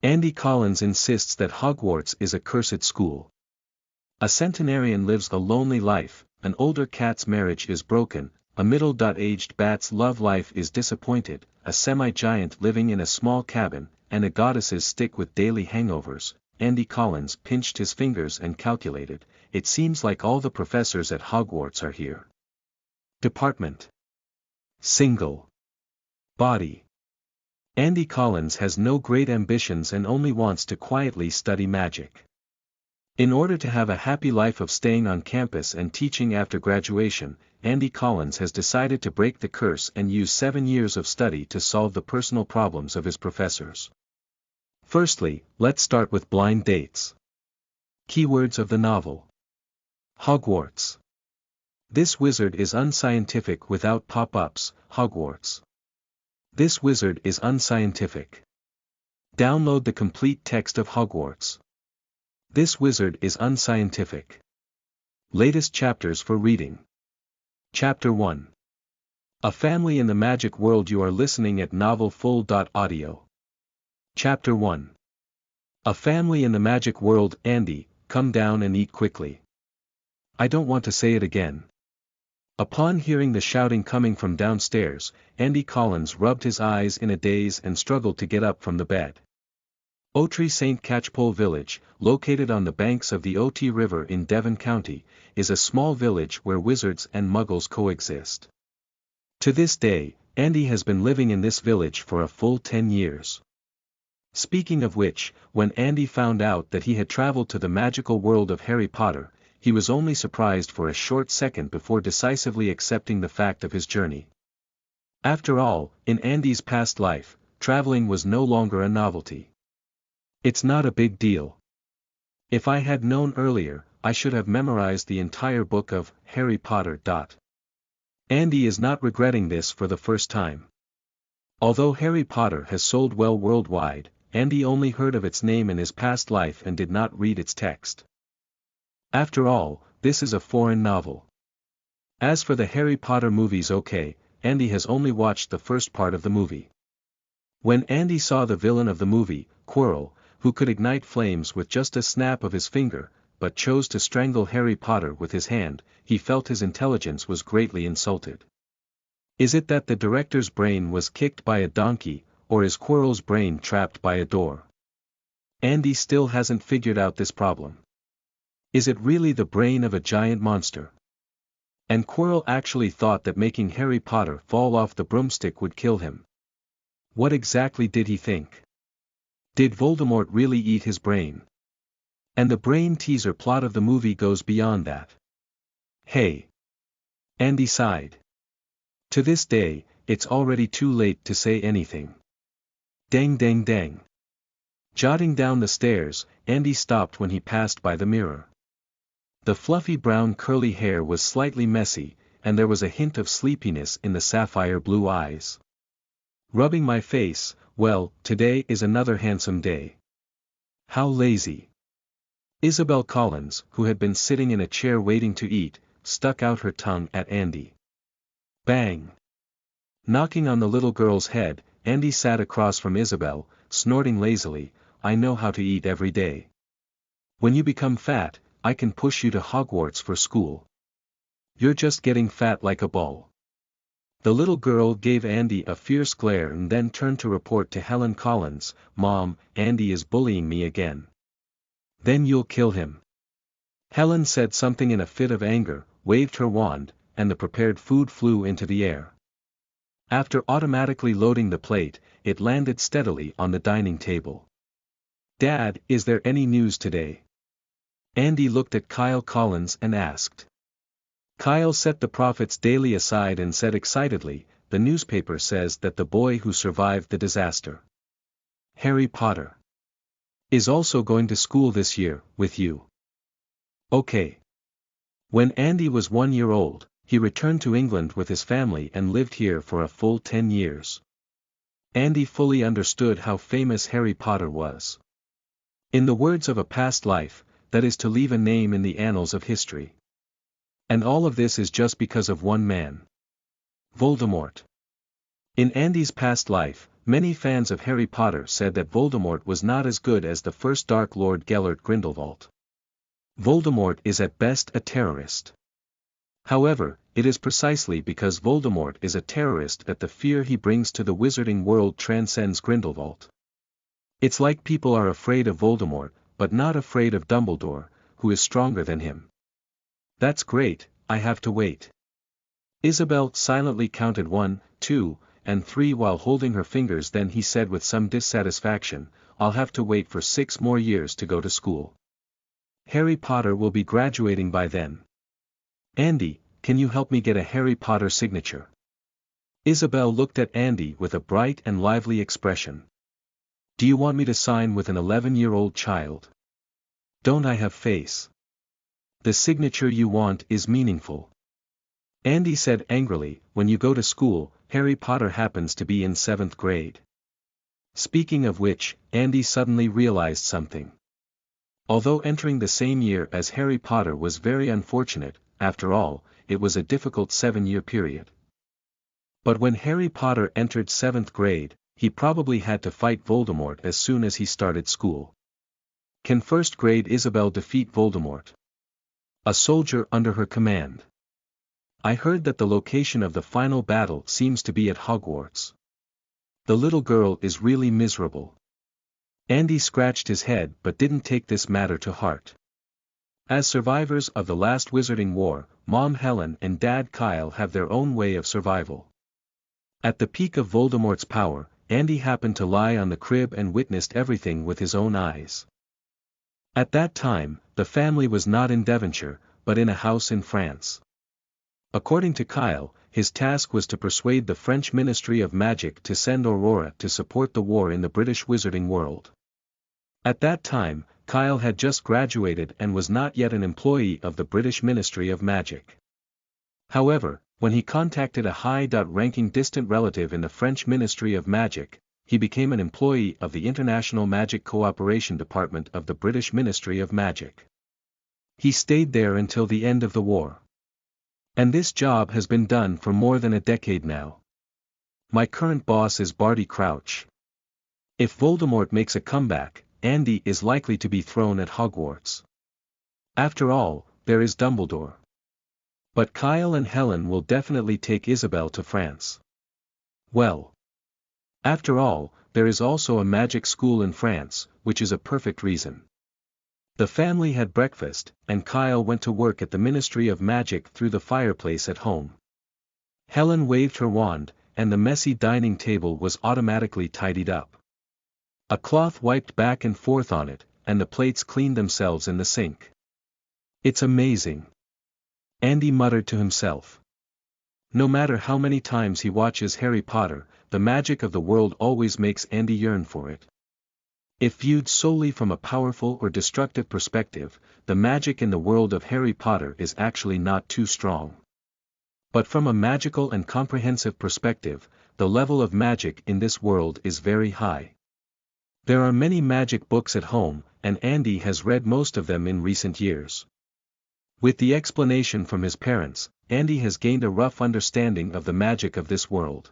Andy Collins insists that Hogwarts is a cursed school. A centenarian lives a lonely life, an older cat's marriage is broken, a middle-aged bat's love life is disappointed, a semi-giant living in a small cabin, and a goddess's stick with daily hangovers. Andy Collins pinched his fingers and calculated, it seems like all the professors at Hogwarts are here. Department. Single. Body. Andy Collins has no great ambitions and only wants to quietly study magic. In order to have a happy life of staying on campus and teaching after graduation, Andy Collins has decided to break the curse and use 7 years of study to solve the personal problems of his professors. Firstly, let's start with blind dates. Keywords of the novel. Hogwarts. This wizard is unscientific without pop-ups. Hogwarts. This wizard is unscientific. Download the complete text of Hogwarts. This wizard is unscientific. Latest chapters for reading. Chapter 1. A family in the magic world. You are listening at novelfull.audio. Chapter 1. A family in the magic world. Andy, come down and eat quickly. I don't want to say it again. Upon hearing the shouting coming from downstairs, Andy Collins rubbed his eyes in a daze and struggled to get up from the bed. Otry St. Catchpole Village, located on the banks of the Ot River in Devon County, is a small village where wizards and muggles coexist. To this day, Andy has been living in this village for a full 10 years. Speaking of which, when Andy found out that he had traveled to the magical world of Harry Potter, he was only surprised for a short second before decisively accepting the fact of his journey. After all, in Andy's past life, traveling was no longer a novelty. It's not a big deal. If I had known earlier, I should have memorized the entire book of Harry Potter. Andy is not regretting this for the first time. Although Harry Potter has sold well worldwide, Andy only heard of its name in his past life and did not read its text. After all, this is a foreign novel. As for the Harry Potter movies, Andy has only watched the first part of the movie. When Andy saw the villain of the movie, Quirrell, who could ignite flames with just a snap of his finger, but chose to strangle Harry Potter with his hand, he felt his intelligence was greatly insulted. Is it that the director's brain was kicked by a donkey, or is Quirrell's brain trapped by a door? Andy still hasn't figured out this problem. Is it really the brain of a giant monster? And Quirrell actually thought that making Harry Potter fall off the broomstick would kill him. What exactly did he think? Did Voldemort really eat his brain? And the brain teaser plot of the movie goes beyond that. Hey! Andy sighed. To this day, it's already too late to say anything. Dang dang dang. Jotting down the stairs, Andy stopped when he passed by the mirror. The fluffy brown curly hair was slightly messy, and there was a hint of sleepiness in the sapphire blue eyes. Rubbing my face, well, today is another handsome day. How lazy. Isabel Collins, who had been sitting in a chair waiting to eat, stuck out her tongue at Andy. Bang! Knocking on the little girl's head, Andy sat across from Isabel, snorting lazily, I know how to eat every day. When you become fat, I can push you to Hogwarts for school. You're just getting fat like a ball. The little girl gave Andy a fierce glare and then turned to report to Helen Collins, Mom, Andy is bullying me again. Then you'll kill him. Helen said something in a fit of anger, waved her wand, and the prepared food flew into the air. After automatically loading the plate, it landed steadily on the dining table. Dad, is there any news today? Andy looked at Kyle Collins and asked. Kyle set the Prophet's Daily aside and said excitedly, the newspaper says that the boy who survived the disaster, Harry Potter, is also going to school this year, with you. Okay. When Andy was 1 year old, he returned to England with his family and lived here for a full 10 years. Andy fully understood how famous Harry Potter was. In the words of a past life, that is to leave a name in the annals of history. And all of this is just because of one man. Voldemort. In Andy's past life, Many fans of Harry Potter said that Voldemort was not as good as the first Dark Lord Gellert Grindelwald. Voldemort is at best a terrorist. However, it is precisely because Voldemort is a terrorist that the fear he brings to the wizarding world transcends Grindelwald. It's like people are afraid of Voldemort, but not afraid of Dumbledore, who is stronger than him. That's great, I have to wait. Isabel silently counted 1, 2, and 3 while holding her fingers. Then he said with some dissatisfaction, I'll have to wait for 6 more years to go to school. Harry Potter will be graduating by then. Andy, can you help me get a Harry Potter signature? Isabel looked at Andy with a bright and lively expression. Do you want me to sign with an 11-year-old child? Don't I have face? The signature you want is meaningful. Andy said angrily, when you go to school, Harry Potter happens to be in 7th grade. Speaking of which, Andy suddenly realized something. Although entering the same year as Harry Potter was very unfortunate, after all, it was a difficult 7-year period. But when Harry Potter entered 7th grade, he probably had to fight Voldemort as soon as he started school. Can 1st grade Isabel defeat Voldemort? A soldier under her command. I heard that the location of the final battle seems to be at Hogwarts. The little girl is really miserable. Andy scratched his head but didn't take this matter to heart. As survivors of the last Wizarding War, Mom Helen and Dad Kyle have their own way of survival. At the peak of Voldemort's power, Andy happened to lie on the crib and witnessed everything with his own eyes. At that time, the family was not in Devonshire, but in a house in France. According to Kyle, his task was to persuade the French Ministry of Magic to send Aurora to support the war in the British wizarding world. At that time, Kyle had just graduated and was not yet an employee of the British Ministry of Magic. However, when he contacted a high-ranking distant relative in the French Ministry of Magic, he became an employee of the International Magic Cooperation Department of the British Ministry of Magic. He stayed there until the end of the war. And this job has been done for more than a decade now. My current boss is Barty Crouch. If Voldemort makes a comeback, Andy is likely to be thrown at Hogwarts. After all, there is Dumbledore. But Kyle and Helen will definitely take Isabel to France. Well. After all, there is also a magic school in France, which is a perfect reason. The family had breakfast, and Kyle went to work at the Ministry of Magic through the fireplace at home. Helen waved her wand, and the messy dining table was automatically tidied up. A cloth wiped back and forth on it, and the plates cleaned themselves in the sink. It's amazing. Andy muttered to himself. No matter how many times he watches Harry Potter, the magic of the world always makes Andy yearn for it. If viewed solely from a powerful or destructive perspective, the magic in the world of Harry Potter is actually not too strong. But from a magical and comprehensive perspective, the level of magic in this world is very high. There are many magic books at home, and Andy has read most of them in recent years. With the explanation from his parents, Andy has gained a rough understanding of the magic of this world.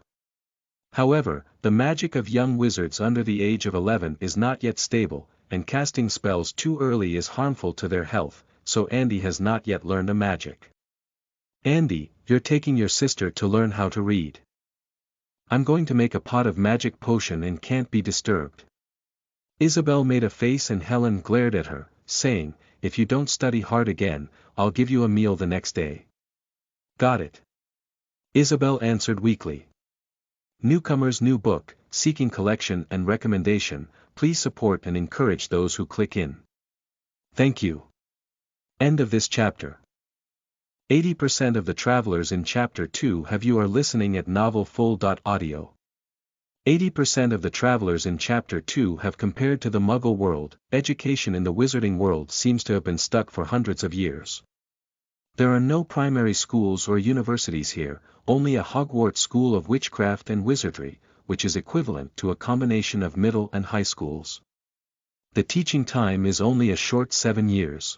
However, the magic of young wizards under the age of 11 is not yet stable, and casting spells too early is harmful to their health, so Andy has not yet learned a magic. Andy, you're taking your sister to learn how to read. I'm going to make a pot of magic potion and can't be disturbed. Isabel made a face and Helen glared at her, saying, if you don't study hard again, I'll give you a meal the next day. Got it. Isabel answered weakly. Newcomers New Book, seeking collection and recommendation, please support and encourage those who click in. Thank you. End of this chapter. 80% of the travelers in Chapter 2 have you are listening at novelfull.audio. 80% of the travelers in Chapter 2 have compared to the Muggle world, education in the wizarding world seems to have been stuck for hundreds of years. There are no primary schools or universities here, only a Hogwarts School of Witchcraft and Wizardry, which is equivalent to a combination of middle and high schools. The teaching time is only a short 7 years.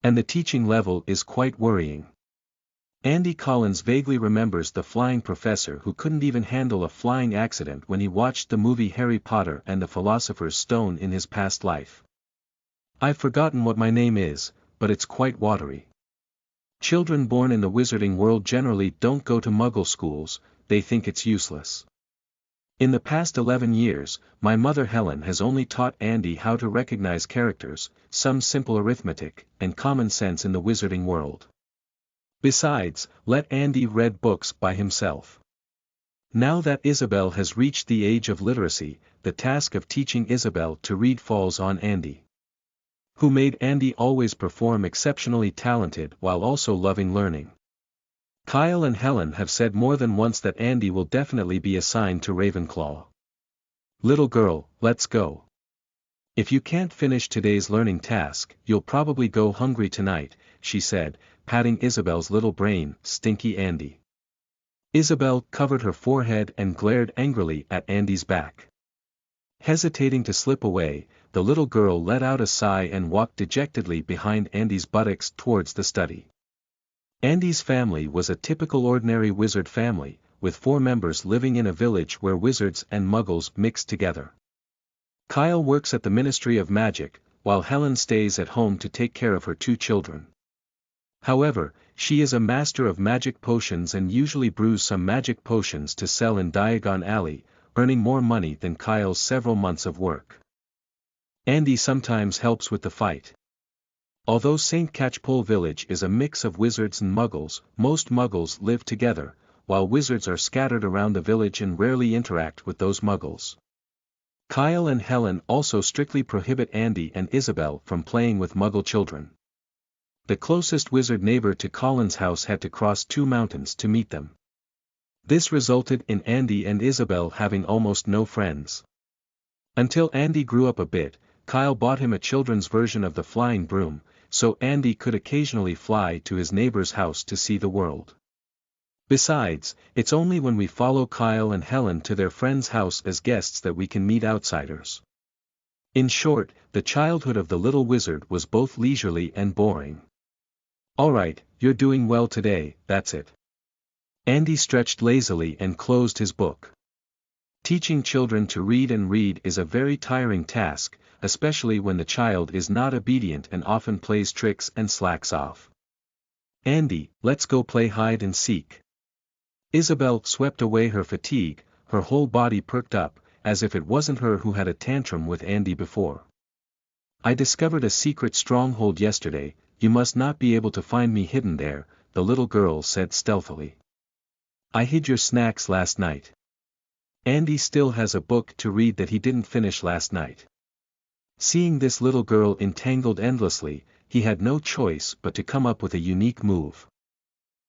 And the teaching level is quite worrying. Andy Collins vaguely remembers the flying professor who couldn't even handle a flying accident when he watched the movie Harry Potter and the Philosopher's Stone in his past life. I've forgotten what my name is, but it's quite watery. Children born in the wizarding world generally don't go to Muggle schools, they think it's useless. In the past 11 years, my mother Helen has only taught Andy how to recognize characters, some simple arithmetic, and common sense in the wizarding world. Besides, let Andy read books by himself. Now that Isabel has reached the age of literacy, the task of teaching Isabel to read falls on Andy. Who made Andy always perform exceptionally talented while also loving learning. Kyle and Helen have said more than once that Andy will definitely be assigned to Ravenclaw. Little girl, let's go. If you can't finish today's learning task, you'll probably go hungry tonight, she said, patting Isabel's little brain, Stinky Andy. Isabel covered her forehead and glared angrily at Andy's back. Hesitating to slip away, the little girl let out a sigh and walked dejectedly behind Andy's buttocks towards the study. Andy's family was a typical ordinary wizard family, with 4 members living in a village where wizards and muggles mixed together. Kyle works at the Ministry of Magic, while Helen stays at home to take care of her 2 children. However, she is a master of magic potions and usually brews some magic potions to sell in Diagon Alley, earning more money than Kyle's several months of work. Andy sometimes helps with the fight. Although St. Catchpole Village is a mix of wizards and muggles, most muggles live together, while wizards are scattered around the village and rarely interact with those muggles. Kyle and Helen also strictly prohibit Andy and Isabel from playing with muggle children. The closest wizard neighbor to Colin's house had to cross 2 mountains to meet them. This resulted in Andy and Isabel having almost no friends. Until Andy grew up a bit, Kyle bought him a children's version of the flying broom, so Andy could occasionally fly to his neighbor's house to see the world. Besides, it's only when we follow Kyle and Helen to their friend's house as guests that we can meet outsiders. In short, the childhood of the little wizard was both leisurely and boring. Alright, you're doing well today, that's it. Andy stretched lazily and closed his book. Teaching children to read is a very tiring task, especially when the child is not obedient and often plays tricks and slacks off. Andy, let's go play hide and seek. Isabel swept away her fatigue, her whole body perked up, as if it wasn't her who had a tantrum with Andy before. I discovered a secret stronghold yesterday, you must not be able to find me hidden there, the little girl said stealthily. I hid your snacks last night. Andy still has a book to read that he didn't finish last night. Seeing this little girl entangled endlessly, he had no choice but to come up with a unique move.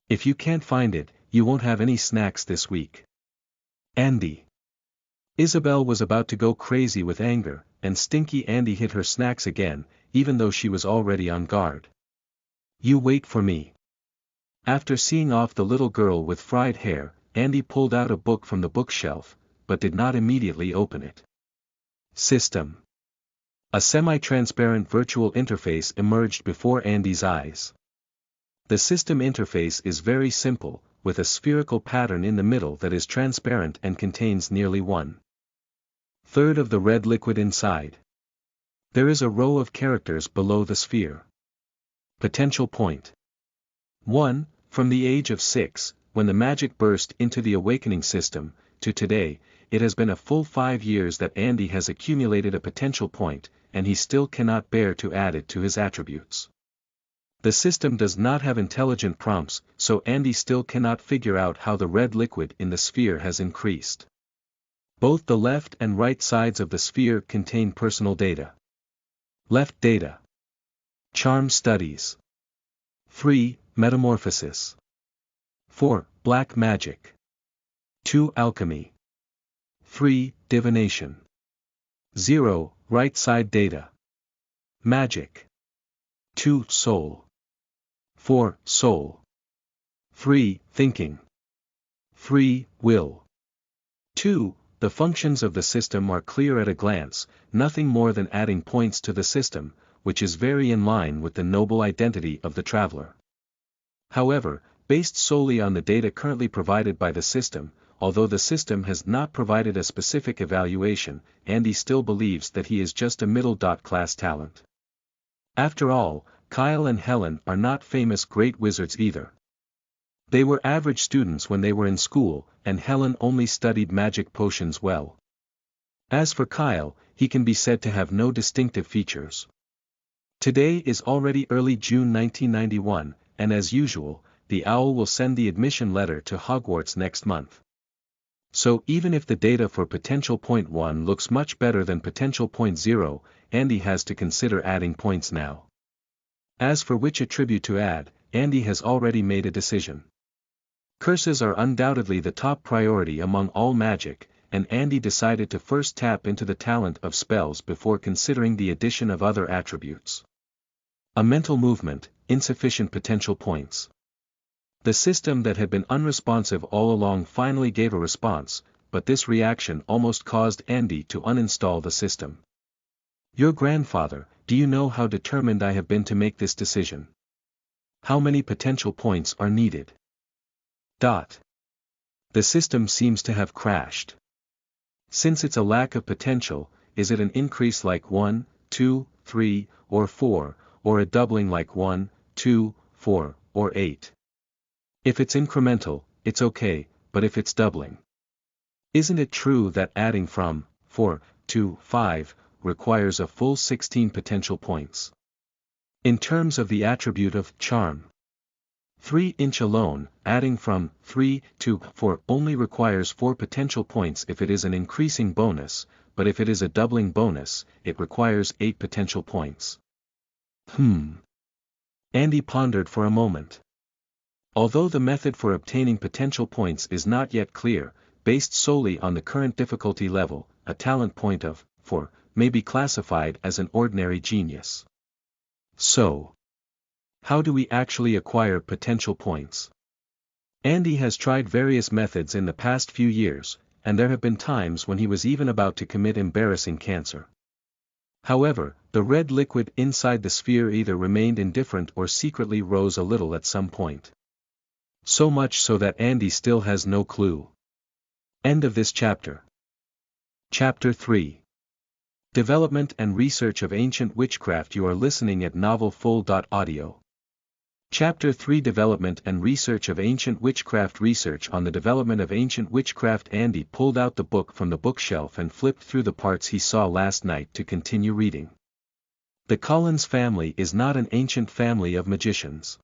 If you can't find it, you won't have any snacks this week. Andy. Isabel was about to go crazy with anger, and Stinky Andy hid her snacks again, even though she was already on guard. You wait for me. After seeing off the little girl with fried hair, Andy pulled out a book from the bookshelf, but did not immediately open it. System. A semi-transparent virtual interface emerged before Andy's eyes. The system interface is very simple, with a spherical pattern in the middle that is transparent and contains nearly 1/3 of the red liquid inside. There is a row of characters below the sphere. Potential point. 1. From the age of 6, when the magic burst into the awakening system, to today, it has been a full 5 years that Andy has accumulated a potential point, and he still cannot bear to add it to his attributes. The system does not have intelligent prompts, so Andy still cannot figure out how the red liquid in the sphere has increased. Both the left and right sides of the sphere contain personal data. Left data. Charm studies. 3. Metamorphosis. 4. Black magic. 2. Alchemy. 3. Divination. 0. Right side data. Magic. 2. Soul. 4. Soul. 3. Thinking. 3. Will. 2. The functions of the system are clear at a glance, nothing more than adding points to the system, which is very in line with the noble identity of the traveler. However, based solely on the data currently provided by the system. Although the system has not provided a specific evaluation, Andy still believes that he is just a middle-class talent. After all, Kyle and Helen are not famous great wizards either. They were average students when they were in school, and Helen only studied magic potions well. As for Kyle, he can be said to have no distinctive features. Today is already early June 1991, and as usual, the owl will send the admission letter to Hogwarts next month. So even if the data for potential point 1 looks much better than potential point 0, Andy has to consider adding points now. As for which attribute to add, Andy has already made a decision. Curses are undoubtedly the top priority among all magic, and Andy decided to first tap into the talent of spells before considering the addition of other attributes. A mental movement, insufficient potential points. The system that had been unresponsive all along finally gave a response, but this reaction almost caused Andy to uninstall the system. Your grandfather, do you know how determined I have been to make this decision? How many potential points are needed? The system seems to have crashed. Since it's a lack of potential, is it an increase like 1, 2, 3, or 4, or a doubling like 1, 2, 4, or 8? If it's incremental, it's okay, but if it's doubling. Isn't it true that adding from 4 to 5 requires a full 16 potential points? In terms of the attribute of charm, 3-inch alone, adding from 3 to 4 only requires 4 potential points if it is an increasing bonus, but if it is a doubling bonus, it requires 8 potential points. Andy pondered for a moment. Although the method for obtaining potential points is not yet clear, based solely on the current difficulty level, a talent point of 4 may be classified as an ordinary genius. So, how do we actually acquire potential points? Andy has tried various methods in the past few years, and there have been times when he was even about to commit embarrassing cancer. However, the red liquid inside the sphere either remained indifferent or secretly rose a little at some point. So much so that Andy still has no clue. End of this chapter. Chapter 3. Development and Research of Ancient Witchcraft. You are listening at novelfull.audio. Chapter 3. Development and Research of Ancient Witchcraft. Research on the development of ancient witchcraft. Andy pulled out the book from the bookshelf and flipped through the parts he saw last night to continue reading. The Collins family is not an ancient family of magicians.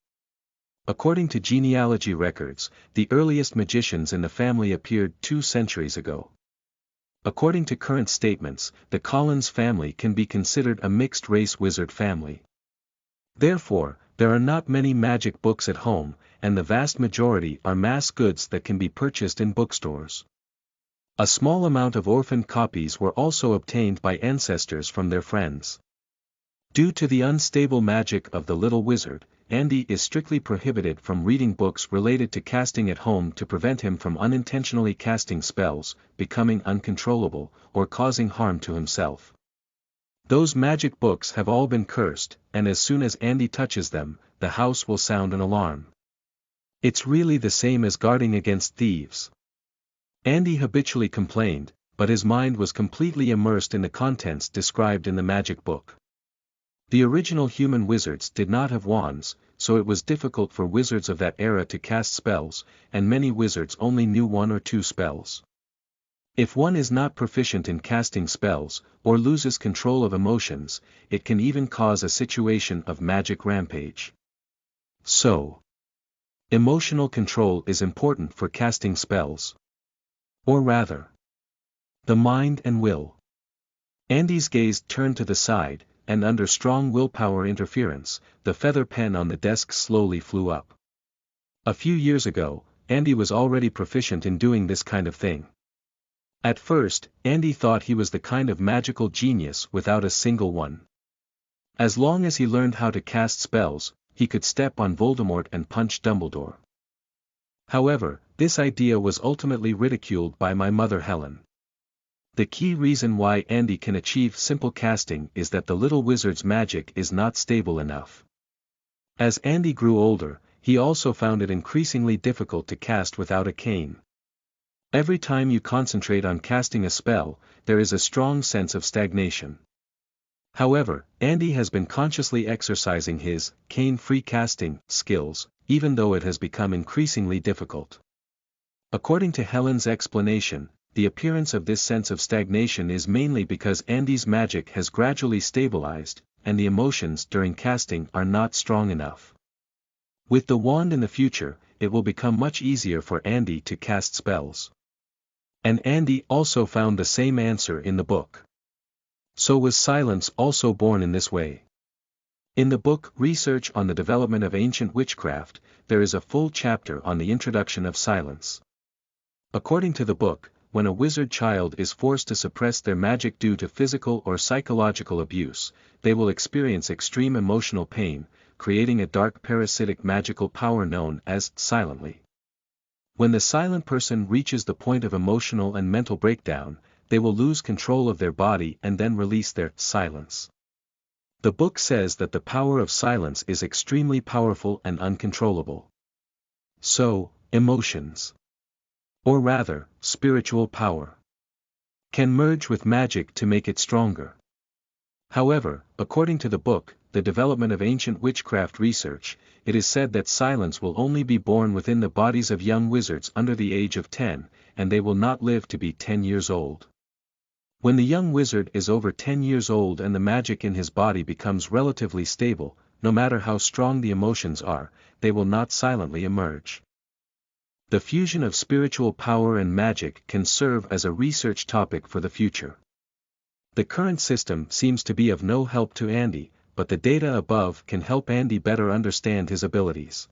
According to genealogy records, the earliest magicians in the family appeared 2 centuries ago. According to current statements, the Collins family can be considered a mixed-race wizard family. Therefore, there are not many magic books at home, and the vast majority are mass goods that can be purchased in bookstores. A small amount of orphaned copies were also obtained by ancestors from their friends. Due to the unstable magic of the little wizard, Andy is strictly prohibited from reading books related to casting at home to prevent him from unintentionally casting spells, becoming uncontrollable, or causing harm to himself. Those magic books have all been cursed, and as soon as Andy touches them, the house will sound an alarm. It's really the same as guarding against thieves. Andy habitually complained, but his mind was completely immersed in the contents described in the magic book. The original human wizards did not have wands, so it was difficult for wizards of that era to cast spells, and many wizards only knew 1 or 2 spells. If one is not proficient in casting spells, or loses control of emotions, it can even cause a situation of magic rampage. So, emotional control is important for casting spells. Or rather, the mind and will. Andy's gaze turned to the side, and under strong willpower interference, the feather pen on the desk slowly flew up. A few years ago, Andy was already proficient in doing this kind of thing. At first, Andy thought he was the kind of magical genius without a single one. As long as he learned how to cast spells, he could step on Voldemort and punch Dumbledore. However, this idea was ultimately ridiculed by my mother Helen. The key reason why Andy can achieve simple casting is that the little wizard's magic is not stable enough. As Andy grew older, he also found it increasingly difficult to cast without a cane. Every time you concentrate on casting a spell, there is a strong sense of stagnation. However, Andy has been consciously exercising his cane-free casting skills, even though it has become increasingly difficult. According to Helen's explanation, the appearance of this sense of stagnation is mainly because Andy's magic has gradually stabilized, and the emotions during casting are not strong enough. With the wand in the future, it will become much easier for Andy to cast spells. And Andy also found the same answer in the book. So was silence also born in this way? In the book Research on the Development of Ancient Witchcraft, there is a full chapter on the introduction of silence. According to the book, when a wizard child is forced to suppress their magic due to physical or psychological abuse, they will experience extreme emotional pain, creating a dark parasitic magical power known as silently. When the silent person reaches the point of emotional and mental breakdown, they will lose control of their body and then release their silence. The book says that the power of silence is extremely powerful and uncontrollable. So, emotions, or rather, spiritual power, can merge with magic to make it stronger. However, according to the book, The Development of Ancient Witchcraft Research, it is said that silence will only be born within the bodies of young wizards under the age of 10, and they will not live to be 10 years old. When the young wizard is over 10 years old and the magic in his body becomes relatively stable, no matter how strong the emotions are, they will not silently emerge. The fusion of spiritual power and magic can serve as a research topic for the future. The current system seems to be of no help to Andy, but the data above can help Andy better understand his abilities.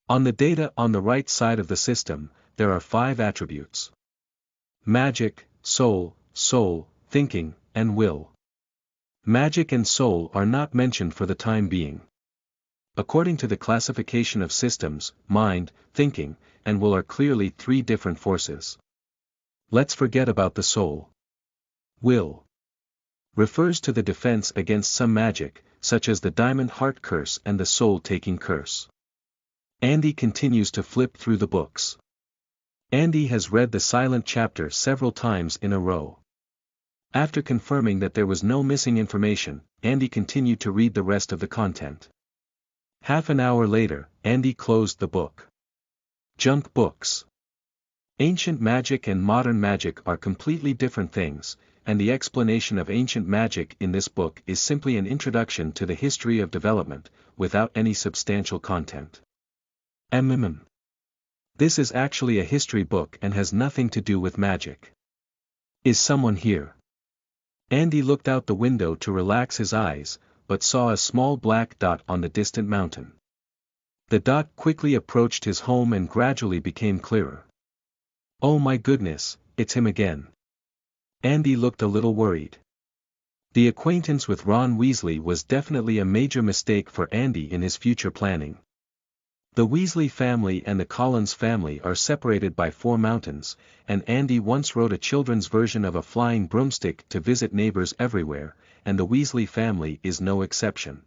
On the data on the right side of the system, there are 5 attributes: magic, soul, thinking, and will. Magic and soul are not mentioned for the time being. According to the classification of systems, mind, thinking, and will are clearly 3 different forces. Let's forget about the soul. Will refers to the defense against some magic, such as the Diamond Heart Curse and the Soul-Taking Curse. Andy continues to flip through the books. Andy has read the silent chapter several times in a row. After confirming that there was no missing information, Andy continued to read the rest of the content. Half an hour later, Andy closed the book. Junk books. Ancient magic and modern magic are completely different things, and the explanation of ancient magic in this book is simply an introduction to the history of development, without any substantial content. This is actually a history book and has nothing to do with magic. Is someone here? Andy looked out the window to relax his eyes, but saw a small black dot on the distant mountain. The dot quickly approached his home and gradually became clearer. Oh my goodness, it's him again. Andy looked a little worried. The acquaintance with Ron Weasley was definitely a major mistake for Andy in his future planning. The Weasley family and the Collins family are separated by 4 mountains, and Andy once wrote a children's version of a flying broomstick to visit neighbors everywhere, and the Weasley family is no exception.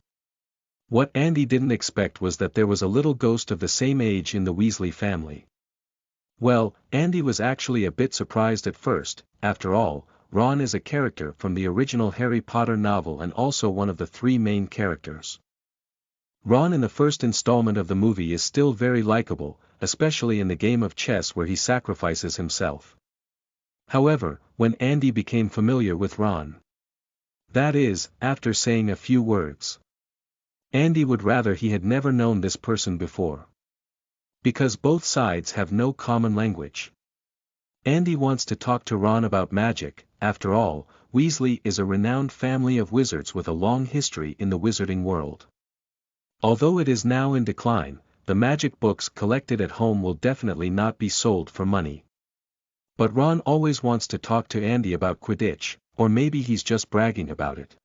What Andy didn't expect was that there was a little ghost of the same age in the Weasley family. Well, Andy was actually a bit surprised at first. After all, Ron is a character from the original Harry Potter novel and also one of the 3 main characters. Ron in the first installment of the movie is still very likable, especially in the game of chess where he sacrifices himself. However, when Andy became familiar with Ron, that is, after saying a few words, Andy would rather he had never known this person before. Because both sides have no common language. Andy wants to talk to Ron about magic. After all, Weasley is a renowned family of wizards with a long history in the wizarding world. Although it is now in decline, the magic books collected at home will definitely not be sold for money. But Ron always wants to talk to Andy about Quidditch, or maybe he's just bragging about it.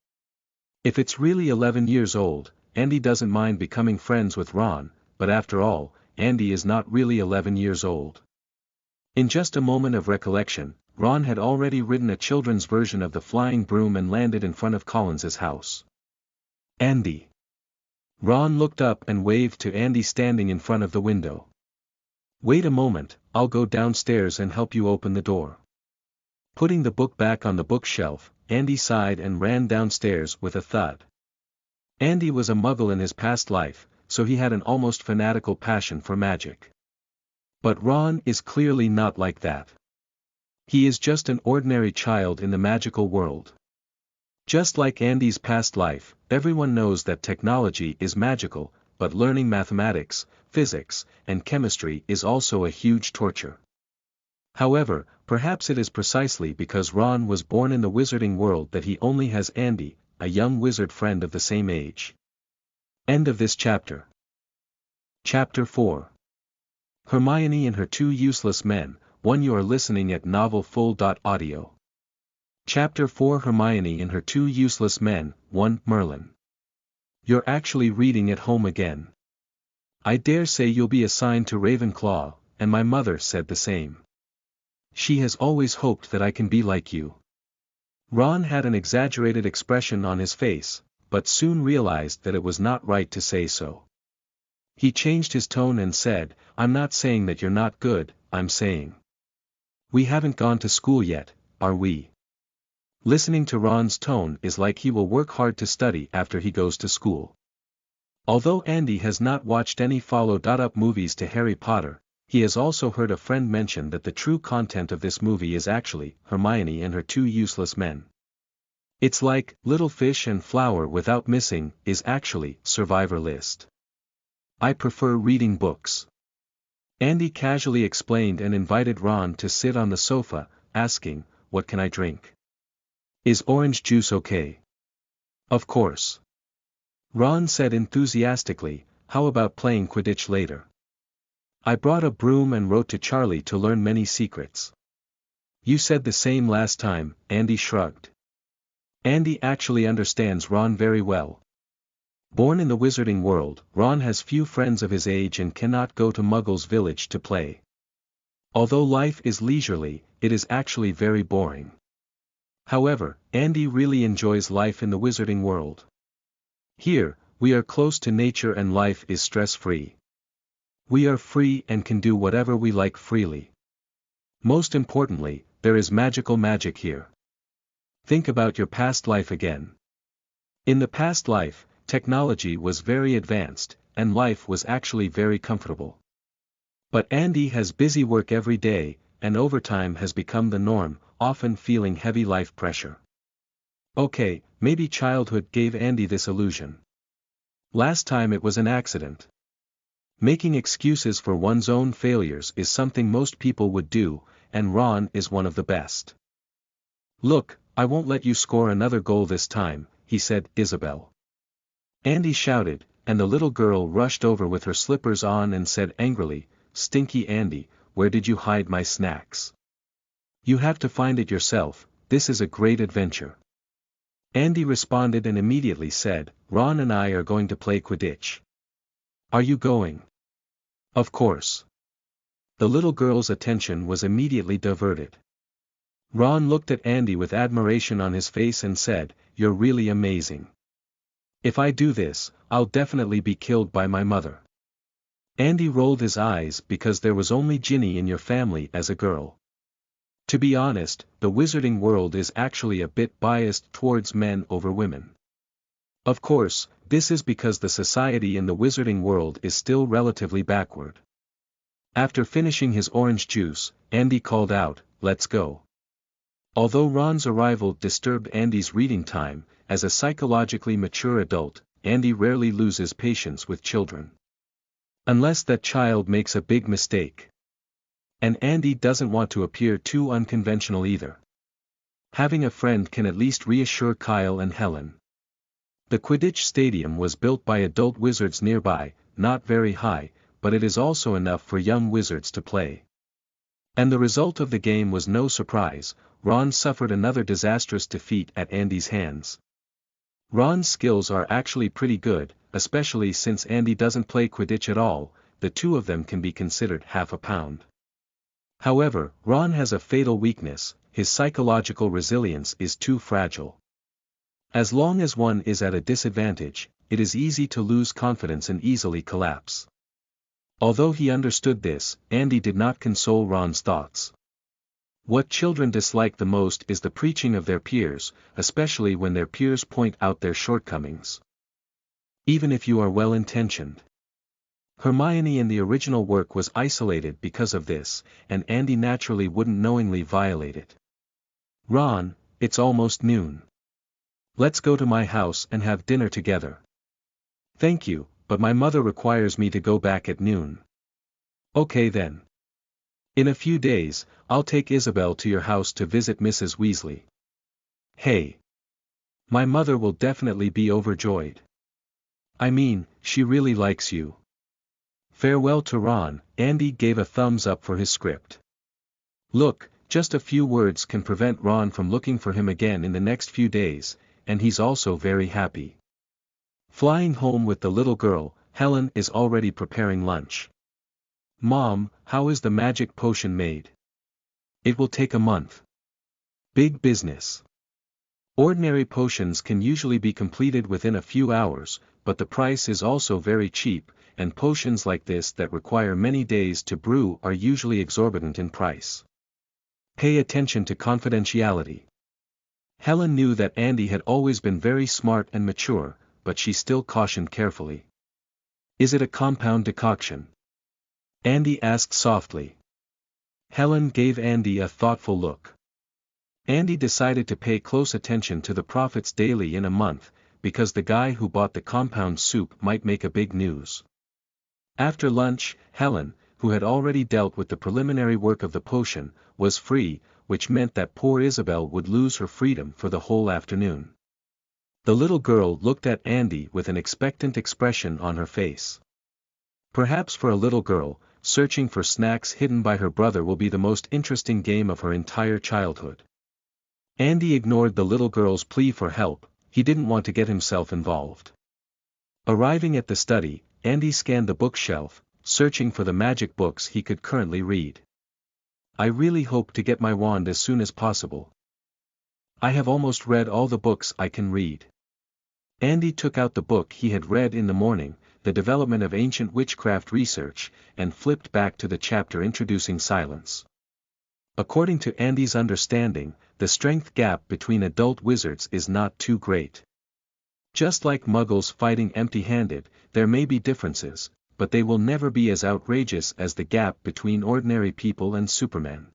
If it's really 11 years old, Andy doesn't mind becoming friends with Ron, but after all, Andy is not really 11 years old. In just a moment of recollection, Ron had already written a children's version of the flying broom and landed in front of Collins's house. Andy. Ron looked up and waved to Andy standing in front of the window. "Wait a moment, I'll go downstairs and help you open the door." Putting the book back on the bookshelf, Andy sighed and ran downstairs with a thud. Andy was a muggle in his past life, so he had an almost fanatical passion for magic. But Ron is clearly not like that. He is just an ordinary child in the magical world. Just like Andy's past life, everyone knows that technology is magical, but learning mathematics, physics, and chemistry is also a huge torture. However, perhaps it is precisely because Ron was born in the wizarding world that he only has Andy, a young wizard friend of the same age. End of this chapter. Chapter 4. Hermione and her two useless men. 1. You are listening at novelfull.audio. Chapter 4. Hermione and her two useless men. 1. Merlin. You're actually reading at home again. I dare say you'll be assigned to Ravenclaw, and my mother said the same. She has always hoped that I can be like you. Ron had an exaggerated expression on his face, but soon realized that it was not right to say so. He changed his tone and said, "I'm not saying that you're not good, I'm saying. We haven't gone to school yet, are we?" Listening to Ron's tone is like he will work hard to study after he goes to school. Although Andy has not watched any follow-up movies to Harry Potter, he has also heard a friend mention that the true content of this movie is actually Hermione and her two useless men. It's like Little Fish and Flower without missing is actually Survivor List. I prefer reading books. Andy casually explained and invited Ron to sit on the sofa, asking, "What can I drink? Is orange juice okay?" "Of course." Ron said enthusiastically, "How about playing Quidditch later? I brought a broom and wrote to Charlie to learn many secrets." "You said the same last time," Andy shrugged. Andy actually understands Ron very well. Born in the wizarding world, Ron has few friends of his age and cannot go to Muggles' village to play. Although life is leisurely, it is actually very boring. However, Andy really enjoys life in the wizarding world. Here, we are close to nature and life is stress-free. We are free and can do whatever we like freely. Most importantly, there is magical magic here. Think about your past life again. In the past life, technology was very advanced, and life was actually very comfortable. But Andy has busy work every day, and overtime has become the norm, often feeling heavy life pressure. Okay, maybe childhood gave Andy this illusion. Last time it was an accident. Making excuses for one's own failures is something most people would do, and Ron is one of the best. "Look, I won't let you score another goal this time," he said, "Isabel." Andy shouted, and the little girl rushed over with her slippers on and said angrily, "Stinky Andy, where did you hide my snacks? You have to find it yourself, this is a great adventure." Andy responded and immediately said, "Ron and I are going to play Quidditch. Are you going?" "Of course." The little girl's attention was immediately diverted. Ron looked at Andy with admiration on his face and said, "You're really amazing. If I do this, I'll definitely be killed by my mother." Andy rolled his eyes because there was only Ginny in your family as a girl. To be honest, the wizarding world is actually a bit biased towards men over women. Of course, this is because the society in the wizarding world is still relatively backward. After finishing his orange juice, Andy called out, "Let's go." Although Ron's arrival disturbed Andy's reading time, as a psychologically mature adult, Andy rarely loses patience with children. Unless that child makes a big mistake. And Andy doesn't want to appear too unconventional either. Having a friend can at least reassure Kyle and Helen. The Quidditch Stadium was built by adult wizards nearby, not very high, but it is also enough for young wizards to play. And the result of the game was no surprise, Ron suffered another disastrous defeat at Andy's hands. Ron's skills are actually pretty good, especially since Andy doesn't play Quidditch at all, the two of them can be considered half a pound. However, Ron has a fatal weakness, his psychological resilience is too fragile. As long as one is at a disadvantage, it is easy to lose confidence and easily collapse. Although he understood this, Andy did not console Ron's thoughts. What children dislike the most is the preaching of their peers, especially when their peers point out their shortcomings. Even if you are well-intentioned. Hermione in the original work was isolated because of this, and Andy naturally wouldn't knowingly violate it. Ron, it's almost noon. Let's go to my house and have dinner together. Thank you, but my mother requires me to go back at noon. Okay then. In a few days, I'll take Isabel to your house to visit Mrs. Weasley. Hey. My mother will definitely be overjoyed. I mean, she really likes you. Farewell to Ron. Andy gave a thumbs up for his script. Look, just a few words can prevent Ron from looking for him again in the next few days, and he's also very happy. Flying home with the little girl, Helen is already preparing lunch. Mom, how is the magic potion made? It will take a month. Big business. Ordinary potions can usually be completed within a few hours, but the price is also very cheap, and potions like this that require many days to brew are usually exorbitant in price. Pay attention to confidentiality. Helen knew that Andy had always been very smart and mature, but she still cautioned carefully. Is it a compound decoction? Andy asked softly. Helen gave Andy a thoughtful look. Andy decided to pay close attention to the profits daily in a month, because the guy who bought the compound soup might make a big news. After lunch, Helen, who had already dealt with the preliminary work of the potion, was free, which meant that poor Isabel would lose her freedom for the whole afternoon. The little girl looked at Andy with an expectant expression on her face. Perhaps for a little girl, searching for snacks hidden by her brother will be the most interesting game of her entire childhood. Andy ignored the little girl's plea for help. He didn't want to get himself involved. Arriving at the study, Andy scanned the bookshelf, searching for the magic books he could currently read. I really hope to get my wand as soon as possible. I have almost read all the books I can read. Andy took out the book he had read in the morning, The Development of Ancient Witchcraft Research, and flipped back to the chapter introducing silence. According to Andy's understanding, the strength gap between adult wizards is not too great. Just like muggles fighting empty-handed, there may be differences, but they will never be as outrageous as the gap between ordinary people and Superman.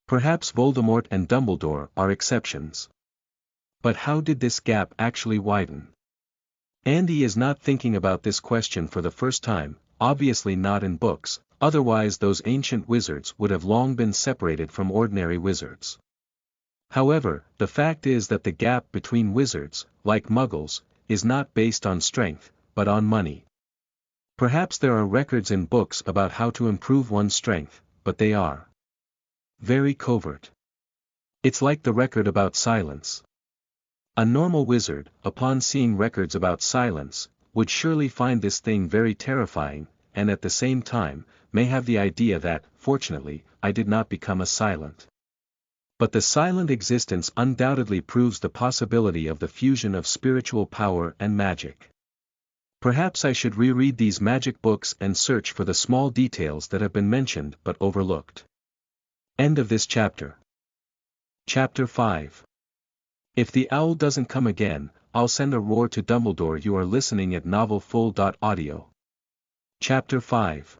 Perhaps Voldemort and Dumbledore are exceptions. But how did this gap actually widen? Andy is not thinking about this question for the first time, obviously not in books, otherwise those ancient wizards would have long been separated from ordinary wizards. However, the fact is that the gap between wizards, like muggles, is not based on strength, but on money. Perhaps there are records in books about how to improve one's strength, but they are very covert. It's like the record about silence. A normal wizard, upon seeing records about silence, would surely find this thing very terrifying, and at the same time, may have the idea that, fortunately, I did not become a silent. But the silent existence undoubtedly proves the possibility of the fusion of spiritual power and magic. Perhaps I should reread these magic books and search for the small details that have been mentioned but overlooked. End of this chapter. Chapter 5. If the owl doesn't come again, I'll send a roar to Dumbledore. You are listening at novelfull.audio. Chapter 5.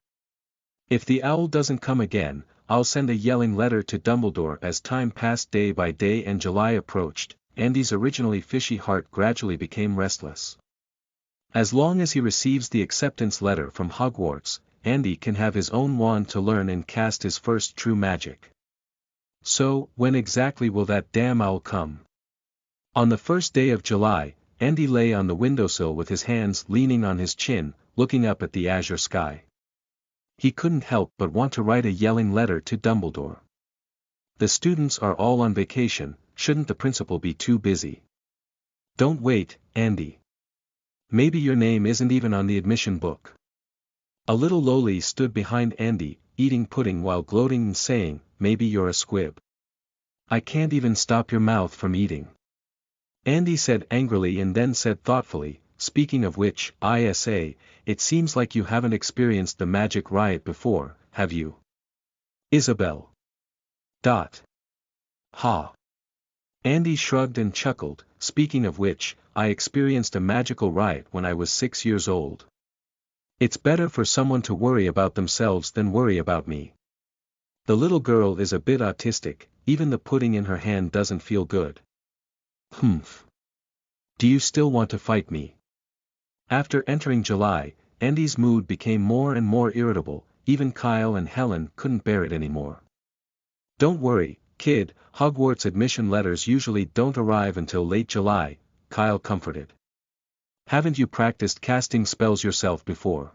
If the owl doesn't come again, I'll send a yelling letter to Dumbledore. As time passed day by day and July approached, Andy's originally fishy heart gradually became restless. As long as he receives the acceptance letter from Hogwarts, Andy can have his own wand to learn and cast his first true magic. So, when exactly will that damn owl come? On the first day of July, Andy lay on the windowsill with his hands leaning on his chin, looking up at the azure sky. He couldn't help but want to write a yelling letter to Dumbledore. The students are all on vacation, shouldn't the principal be too busy? Don't wait, Andy. Maybe your name isn't even on the admission book. A little lowly stood behind Andy, eating pudding while gloating and saying, maybe you're a squib. I can't even stop your mouth from eating. Andy said angrily and then said thoughtfully, speaking of which, ISA, it seems like you haven't experienced the magic riot before, have you? Isabel. Ha. Andy shrugged and chuckled, speaking of which, I experienced a magical riot when I was 6 years old. It's better for someone to worry about themselves than worry about me. The little girl is a bit autistic, even the pudding in her hand doesn't feel good. Humph. Do you still want to fight me? After entering July, Andy's mood became more and more irritable, even Kyle and Helen couldn't bear it anymore. Don't worry, kid, Hogwarts admission letters usually don't arrive until late July, Kyle comforted. Haven't you practiced casting spells yourself before?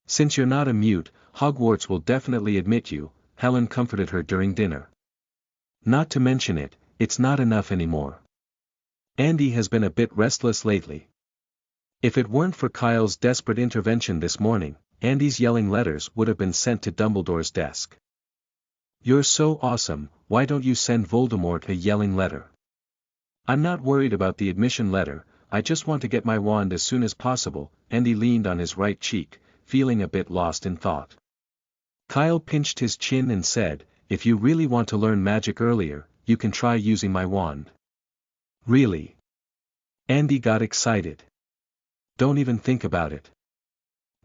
Since you're not a mute, Hogwarts will definitely admit you, Helen comforted her during dinner. Not to mention it, it's not enough anymore. Andy has been a bit restless lately. If it weren't for Kyle's desperate intervention this morning, Andy's yelling letters would have been sent to Dumbledore's desk. You're so awesome, why don't you send Voldemort a yelling letter? I'm not worried about the admission letter, I just want to get my wand as soon as possible, Andy leaned on his right cheek, feeling a bit lost in thought. Kyle pinched his chin and said, if you really want to learn magic earlier, you can try using my wand. Really? Andy got excited. Don't even think about it.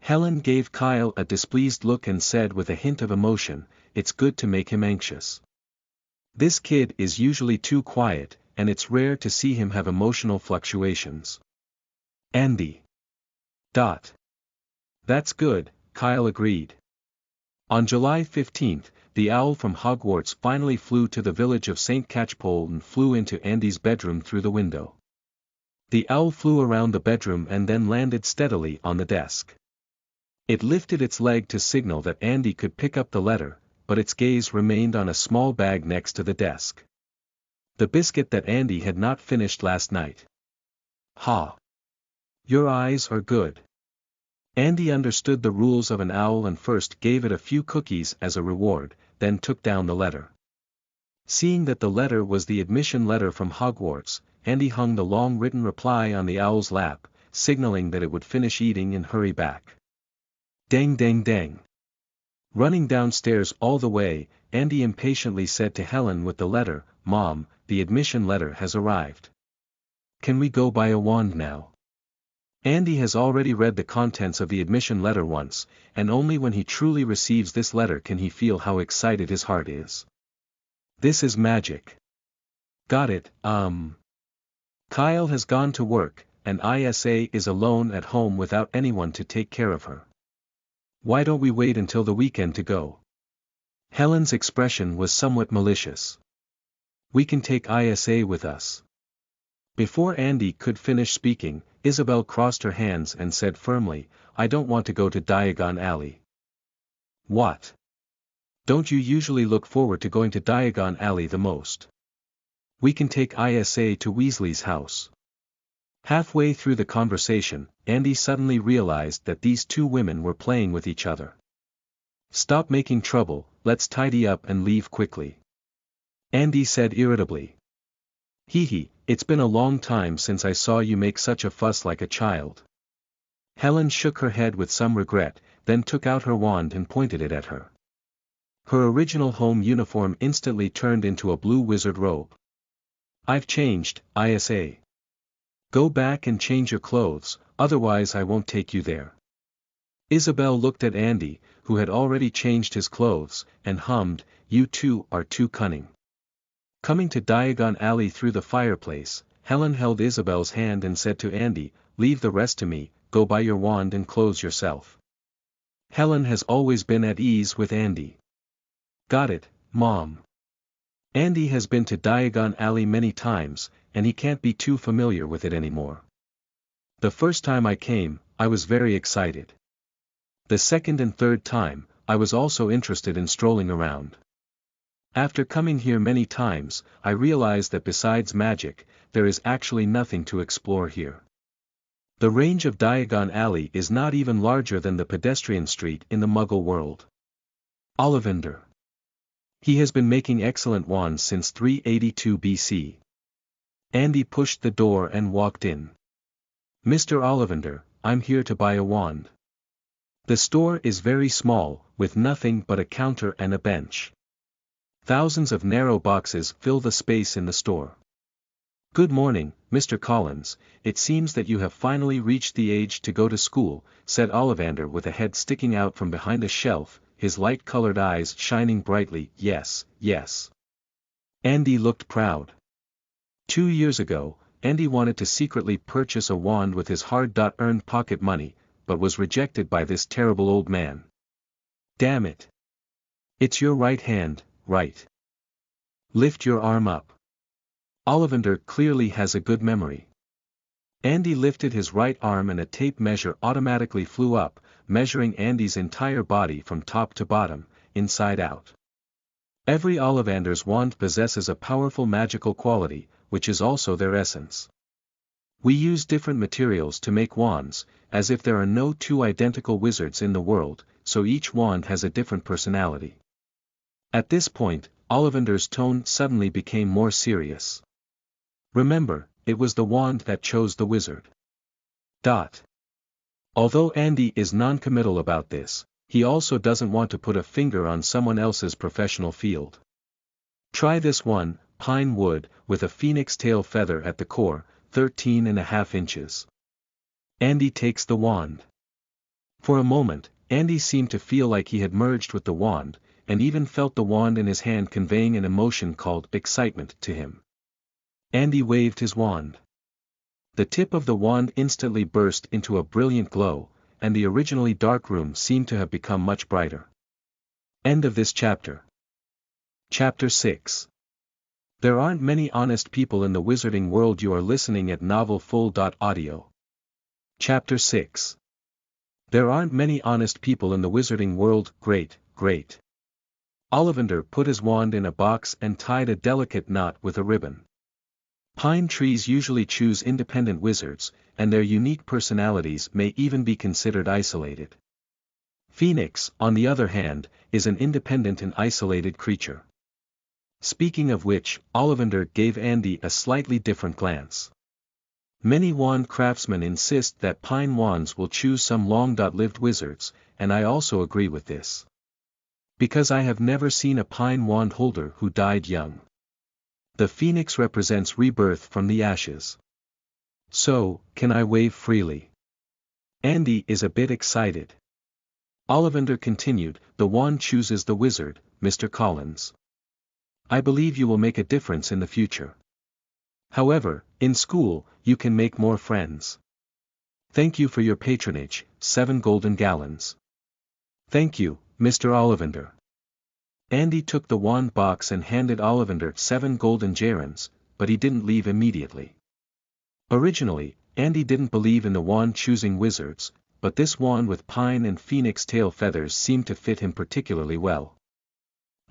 Helen gave Kyle a displeased look and said with a hint of emotion, it's good to make him anxious. This kid is usually too quiet, and it's rare to see him have emotional fluctuations. Andy. That's good, Kyle agreed. On July 15th, the owl from Hogwarts finally flew to the village of St. Catchpole and flew into Andy's bedroom through the window. The owl flew around the bedroom and then landed steadily on the desk. It lifted its leg to signal that Andy could pick up the letter, but its gaze remained on a small bag next to the desk. The biscuit that Andy had not finished last night. Ha! Your eyes are good. Andy understood the rules of an owl and first gave it a few cookies as a reward, then took down the letter. Seeing that the letter was the admission letter from Hogwarts, Andy hung the long written reply on the owl's lap, signaling that it would finish eating and hurry back. Dang dang dang. Running downstairs all the way, Andy impatiently said to Helen with the letter, Mom, the admission letter has arrived. Can we go buy a wand now? Andy has already read the contents of the admission letter once, and only when he truly receives this letter can he feel how excited his heart is. This is magic. Got it, Kyle has gone to work, and ISA is alone at home without anyone to take care of her. Why don't we wait until the weekend to go? Helen's expression was somewhat malicious. We can take ISA with us. Before Andy could finish speaking, Isabel crossed her hands and said firmly, I don't want to go to Diagon Alley. What? Don't you usually look forward to going to Diagon Alley the most? We can take ISA to Weasley's house. Halfway through the conversation, Andy suddenly realized that these two women were playing with each other. Stop making trouble, let's tidy up and leave quickly. Andy said irritably. Hee, it's been a long time since I saw you make such a fuss like a child. Helen shook her head with some regret, then took out her wand and pointed it at her. Her original home uniform instantly turned into a blue wizard robe. I've changed, ISA. Go back and change your clothes, otherwise I won't take you there. Isabel looked at Andy, who had already changed his clothes, and hummed, You two are too cunning. Coming to Diagon Alley through the fireplace, Helen held Isabel's hand and said to Andy, Leave the rest to me, go buy your wand and clothes yourself. Helen has always been at ease with Andy. Got it, Mom. Andy has been to Diagon Alley many times, and he can't be too familiar with it anymore. The first time I came, I was very excited. The second and third time, I was also interested in strolling around. After coming here many times, I realized that besides magic, there is actually nothing to explore here. The range of Diagon Alley is not even larger than the pedestrian street in the Muggle world. Ollivander. He has been making excellent wands since 382 BC. Andy pushed the door and walked in. "Mr. Ollivander, I'm here to buy a wand. The store is very small, with nothing but a counter and a bench. Thousands of narrow boxes fill the space in the store." "Good morning, Mr. Collins, it seems that you have finally reached the age to go to school," said Ollivander with a head sticking out from behind a shelf, his light-colored eyes shining brightly. "Yes, yes." Andy looked proud. 2 years ago, Andy wanted to secretly purchase a wand with his hard-earned pocket money, but was rejected by this terrible old man. "Damn it. It's your right hand, right? Lift your arm up." Ollivander clearly has a good memory. Andy lifted his right arm and a tape measure automatically flew up, measuring Andy's entire body from top to bottom, inside out. Every Ollivander's wand possesses a powerful magical quality, which is also their essence. We use different materials to make wands, as if there are no two identical wizards in the world, so each wand has a different personality. At this point, Ollivander's tone suddenly became more serious. Remember, it was the wand that chose the wizard. Although Andy is non-committal about this, he also doesn't want to put a finger on someone else's professional field. "Try this one, pine wood, with a phoenix tail feather at the core, 13.5 inches. Andy takes the wand. For a moment, Andy seemed to feel like he had merged with the wand, and even felt the wand in his hand conveying an emotion called excitement to him. Andy waved his wand. The tip of the wand instantly burst into a brilliant glow, and the originally dark room seemed to have become much brighter. End of this chapter. Chapter 6. There aren't many honest people in the wizarding world. You are listening at novelfull.audio. Chapter 6. There aren't many honest people in the wizarding world. Great. Ollivander put his wand in a box and tied a delicate knot with a ribbon. Pine trees usually choose independent wizards, and their unique personalities may even be considered isolated. Phoenix, on the other hand, is an independent and isolated creature. Speaking of which, Ollivander gave Andy a slightly different glance. Many wand craftsmen insist that pine wands will choose some long-lived wizards, and I also agree with this. Because I have never seen a pine wand holder who died young. The phoenix represents rebirth from the ashes. So, can I wave freely? Andy is a bit excited. Ollivander continued, "The wand chooses the wizard, Mr. Collins. I believe you will make a difference in the future. However, in school, you can make more friends. Thank you for your patronage, 7 golden gallons." "Thank you, Mr. Ollivander." Andy took the wand box and handed Ollivander 7 golden gerunds, but he didn't leave immediately. Originally, Andy didn't believe in the wand-choosing wizards, but this wand with pine and phoenix tail feathers seemed to fit him particularly well.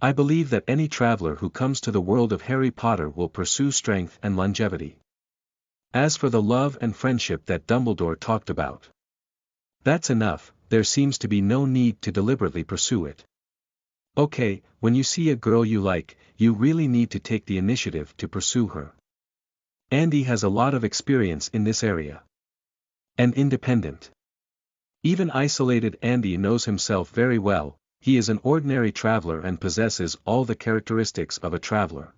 "I believe that any traveler who comes to the world of Harry Potter will pursue strength and longevity. As for the love and friendship that Dumbledore talked about, that's enough, there seems to be no need to deliberately pursue it. Okay, when you see a girl you like, you really need to take the initiative to pursue her. Andy has a lot of experience in this area. An independent. Even isolated Andy knows himself very well, he is an ordinary traveler and possesses all the characteristics of a traveler.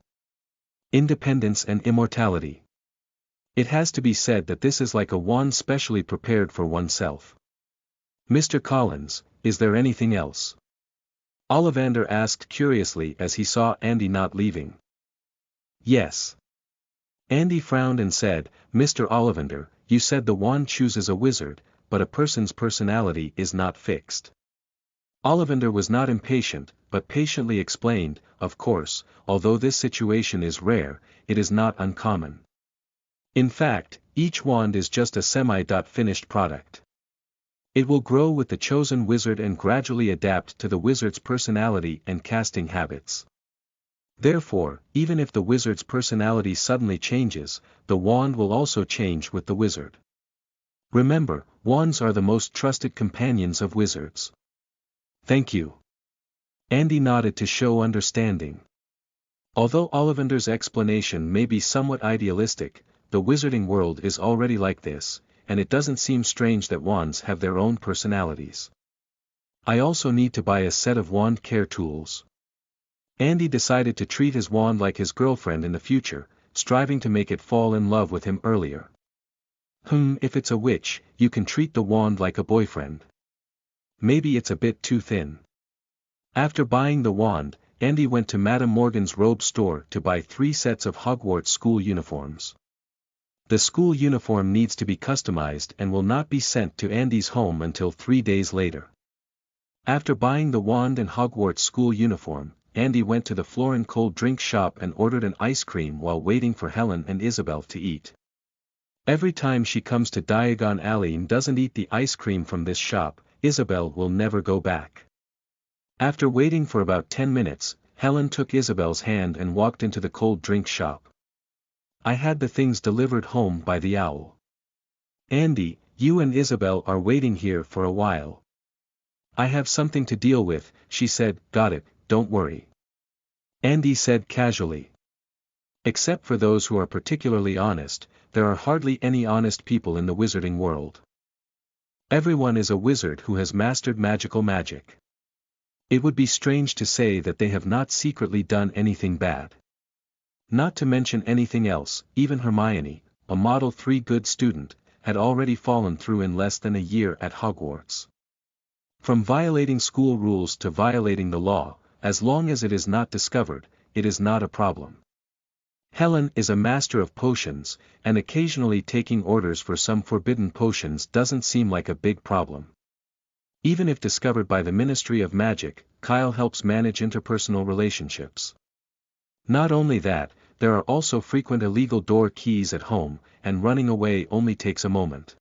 Independence and immortality. It has to be said that this is like a wand specially prepared for oneself. Mr. Collins, is there anything else?" Ollivander asked curiously as he saw Andy not leaving. "Yes." Andy frowned and said, "Mr. Ollivander, you said the wand chooses a wizard, but a person's personality is not fixed." Ollivander was not impatient, but patiently explained, "Of course, although this situation is rare, it is not uncommon. In fact, each wand is just a semi-finished product. It will grow with the chosen wizard and gradually adapt to the wizard's personality and casting habits. Therefore, even if the wizard's personality suddenly changes, the wand will also change with the wizard. Remember, wands are the most trusted companions of wizards." "Thank you." Andy nodded to show understanding. Although Ollivander's explanation may be somewhat idealistic, the wizarding world is already like this, and it doesn't seem strange that wands have their own personalities. I also need to buy a set of wand care tools. Andy decided to treat his wand like his girlfriend in the future, striving to make it fall in love with him earlier. If it's a witch, you can treat the wand like a boyfriend. Maybe it's a bit too thin. After buying the wand, Andy went to Madame Morgan's robe store to buy 3 sets of Hogwarts school uniforms. The school uniform needs to be customized and will not be sent to Andy's home until 3 days later. After buying the wand and Hogwarts school uniform, Andy went to the Florin cold drink shop and ordered an ice cream while waiting for Helen and Isabel to eat. Every time she comes to Diagon Alley and doesn't eat the ice cream from this shop, Isabel will never go back. After waiting for about 10 minutes, Helen took Isabel's hand and walked into the cold drink shop. I had the things delivered home by the owl. Andy, you and Isabel are waiting here for a while. I have something to deal with, she said. Got it, don't worry. Andy said casually. Except for those who are particularly honest, there are hardly any honest people in the wizarding world. Everyone is a wizard who has mastered magical magic. It would be strange to say that they have not secretly done anything bad. Not to mention anything else, even Hermione, a Model 3 good student, had already fallen through in less than a year at Hogwarts. From violating school rules to violating the law, as long as it is not discovered, it is not a problem. Helen is a master of potions, and occasionally taking orders for some forbidden potions doesn't seem like a big problem. Even if discovered by the Ministry of Magic, Kyle helps manage interpersonal relationships. Not only that, there are also frequent illegal door keys at home, and running away only takes a moment.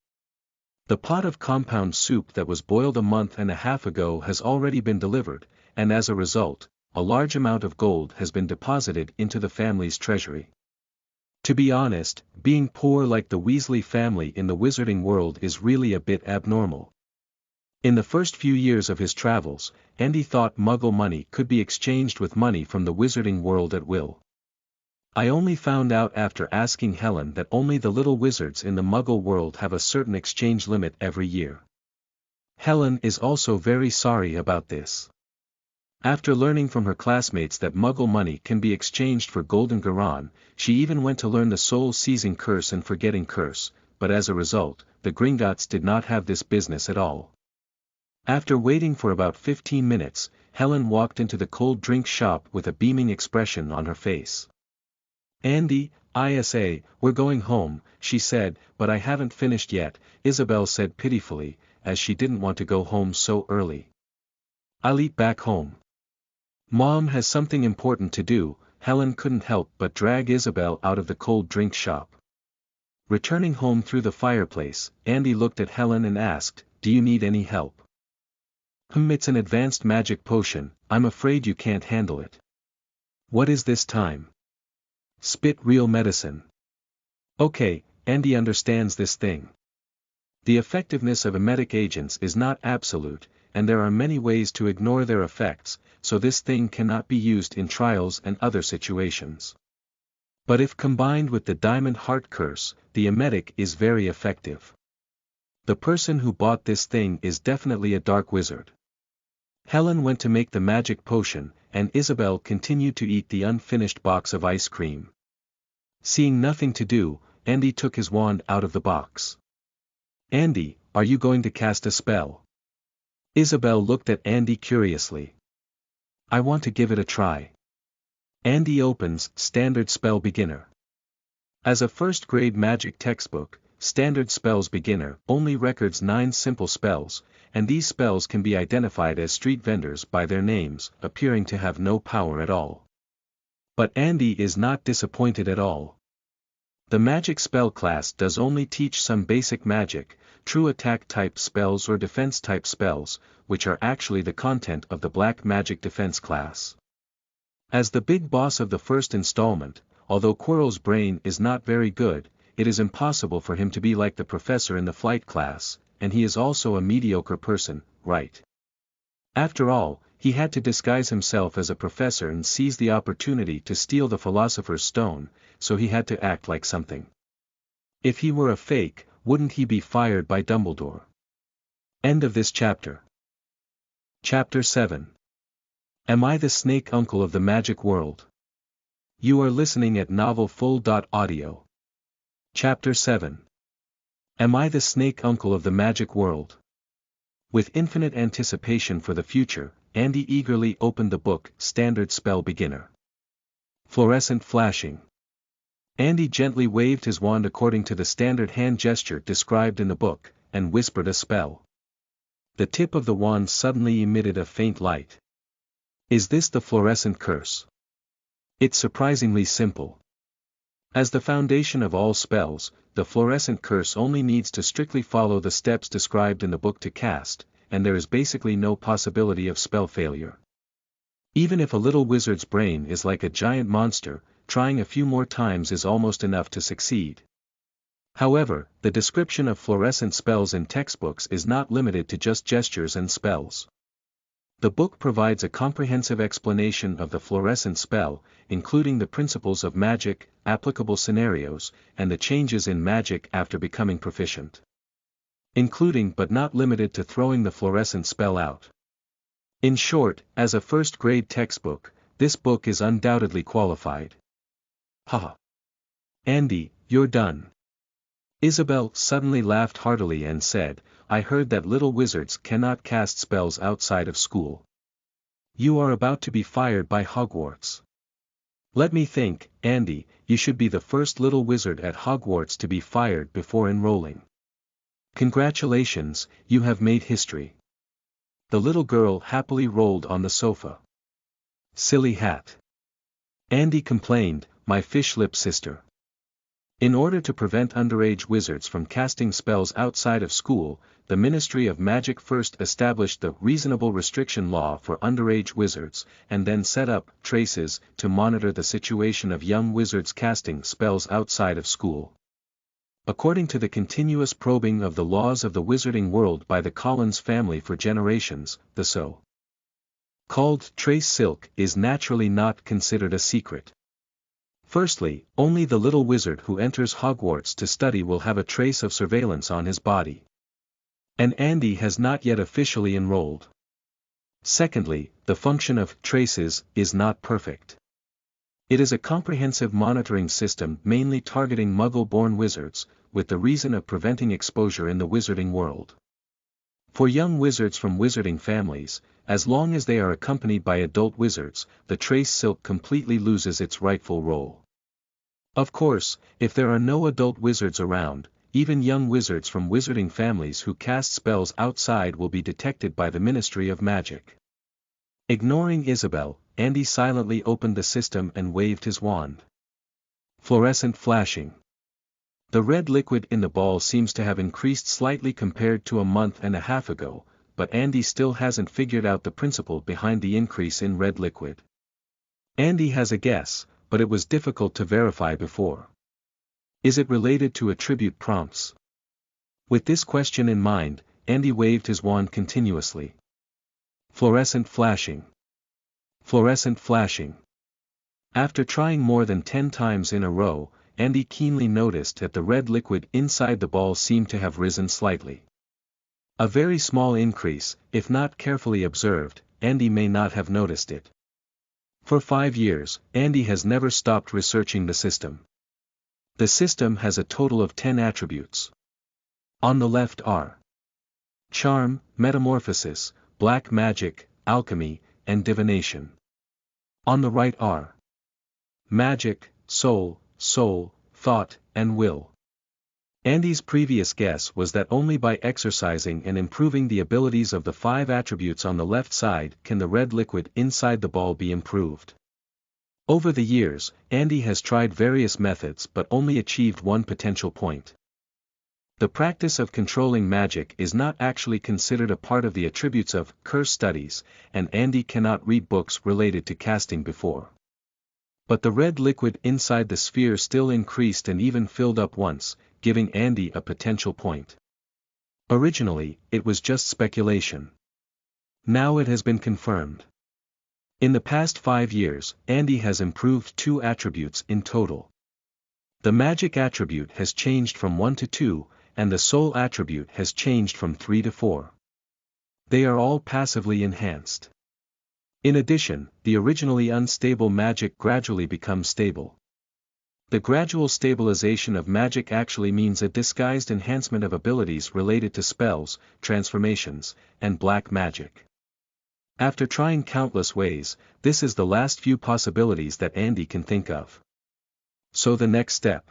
The pot of compound soup that was boiled a month and a half ago has already been delivered, and as a result, a large amount of gold has been deposited into the family's treasury. To be honest, being poor like the Weasley family in the wizarding world is really a bit abnormal. In the first few years of his travels, Andy thought Muggle money could be exchanged with money from the wizarding world at will. I only found out after asking Helen that only the little wizards in the Muggle world have a certain exchange limit every year. Helen is also very sorry about this. After learning from her classmates that Muggle money can be exchanged for golden Garon, she even went to learn the soul-seizing curse and forgetting curse, but as a result, the Gringotts did not have this business at all. After waiting for about 15 minutes, Helen walked into the cold drink shop with a beaming expression on her face. Andy, ISA, we're going home, she said, but I haven't finished yet, Isabel said pitifully, as she didn't want to go home so early. I'll eat back home. Mom has something important to do. Helen couldn't help but drag Isabel out of the cold drink shop. Returning home through the fireplace, Andy looked at Helen and asked, do you need any help? It's an advanced magic potion, I'm afraid you can't handle it. What is this time? Spit real medicine. Okay, Andy understands this thing. The effectiveness of emetic agents is not absolute, and there are many ways to ignore their effects, so this thing cannot be used in trials and other situations. But if combined with the Diamond Heart Curse, the emetic is very effective. The person who bought this thing is definitely a dark wizard. Helen went to make the magic potion, and Isabel continued to eat the unfinished box of ice cream. Seeing nothing to do, Andy took his wand out of the box. Andy, are you going to cast a spell? Isabel looked at Andy curiously. I want to give it a try. Andy opens Standard Spell Beginner. As a first-grade magic textbook, Standard Spells Beginner only records 9 simple spells, and these spells can be identified as street vendors by their names, appearing to have no power at all. But Andy is not disappointed at all. The magic spell class does only teach some basic magic, true attack type spells or defense type spells, which are actually the content of the black magic defense class. As the big boss of the first installment, although Quirrell's brain is not very good, it is impossible for him to be like the professor in the flight class, and he is also a mediocre person, right? After all, he had to disguise himself as a professor and seize the opportunity to steal the Philosopher's Stone, so he had to act like something. If he were a fake, wouldn't he be fired by Dumbledore? End of this chapter. Chapter 7. Am I the snake uncle of the magic world? You are listening at novelfull.audio. Chapter 7. Am I the snake uncle of the magic world? With infinite anticipation for the future, Andy eagerly opened the book, Standard Spell Beginner. Fluorescent flashing. Andy gently waved his wand according to the standard hand gesture described in the book, and whispered a spell. The tip of the wand suddenly emitted a faint light. Is this the fluorescent curse? It's surprisingly simple. As the foundation of all spells, the fluorescent curse only needs to strictly follow the steps described in the book to cast, and there is basically no possibility of spell failure. Even if a little wizard's brain is like a giant monster, trying a few more times is almost enough to succeed. However, the description of fluorescent spells in textbooks is not limited to just gestures and spells. The book provides a comprehensive explanation of the fluorescent spell, including the principles of magic, applicable scenarios, and the changes in magic after becoming proficient. Including but not limited to throwing the fluorescent spell out. In short, as a first-grade textbook, this book is undoubtedly qualified. Haha. Andy, you're done. Isabel suddenly laughed heartily and said, I heard that little wizards cannot cast spells outside of school. You are about to be fired by Hogwarts. Let me think, Andy, you should be the first little wizard at Hogwarts to be fired before enrolling. Congratulations, you have made history. The little girl happily rolled on the sofa. Silly hat. Andy complained, my fish-lip sister. In order to prevent underage wizards from casting spells outside of school, the Ministry of Magic first established the Reasonable Restriction Law for underage wizards, and then set up traces to monitor the situation of young wizards casting spells outside of school. According to the continuous probing of the laws of the wizarding world by the Collins family for generations, the so-called trace silk is naturally not considered a secret. Firstly, only the little wizard who enters Hogwarts to study will have a trace of surveillance on his body. And Andy has not yet officially enrolled. Secondly, the function of traces is not perfect. It is a comprehensive monitoring system mainly targeting Muggle-born wizards, with the reason of preventing exposure in the wizarding world. For young wizards from wizarding families, as long as they are accompanied by adult wizards, the trace silk completely loses its rightful role. Of course, if there are no adult wizards around, even young wizards from wizarding families who cast spells outside will be detected by the Ministry of Magic. Ignoring Isabel, Andy silently opened the system and waved his wand. Fluorescent flashing. The red liquid in the ball seems to have increased slightly compared to a month and a half ago, but Andy still hasn't figured out the principle behind the increase in red liquid. Andy has a guess, but it was difficult to verify before. Is it related to attribute prompts? With this question in mind, Andy waved his wand continuously. Fluorescent flashing. Fluorescent flashing. After trying more than 10 times in a row, Andy keenly noticed that the red liquid inside the ball seemed to have risen slightly. A very small increase, if not carefully observed, Andy may not have noticed it. For 5 years, Andy has never stopped researching the system. The system has a total of 10 attributes. On the left are charm, metamorphosis, black magic, alchemy, and divination. On the right are magic, soul, thought, and will. Andy's previous guess was that only by exercising and improving the abilities of the 5 attributes on the left side can the red liquid inside the ball be improved. Over the years, Andy has tried various methods but only achieved one potential point. The practice of controlling magic is not actually considered a part of the attributes of curse studies, and Andy cannot read books related to casting before. But the red liquid inside the sphere still increased and even filled up once, giving Andy a potential point. Originally, it was just speculation. Now it has been confirmed. In the past 5 years, Andy has improved 2 attributes in total. The magic attribute has changed from 1 to 2, and the soul attribute has changed from 3 to 4. They are all passively enhanced. In addition, the originally unstable magic gradually becomes stable. The gradual stabilization of magic actually means a disguised enhancement of abilities related to spells, transformations, and black magic. After trying countless ways, this is the last few possibilities that Andy can think of. So the next step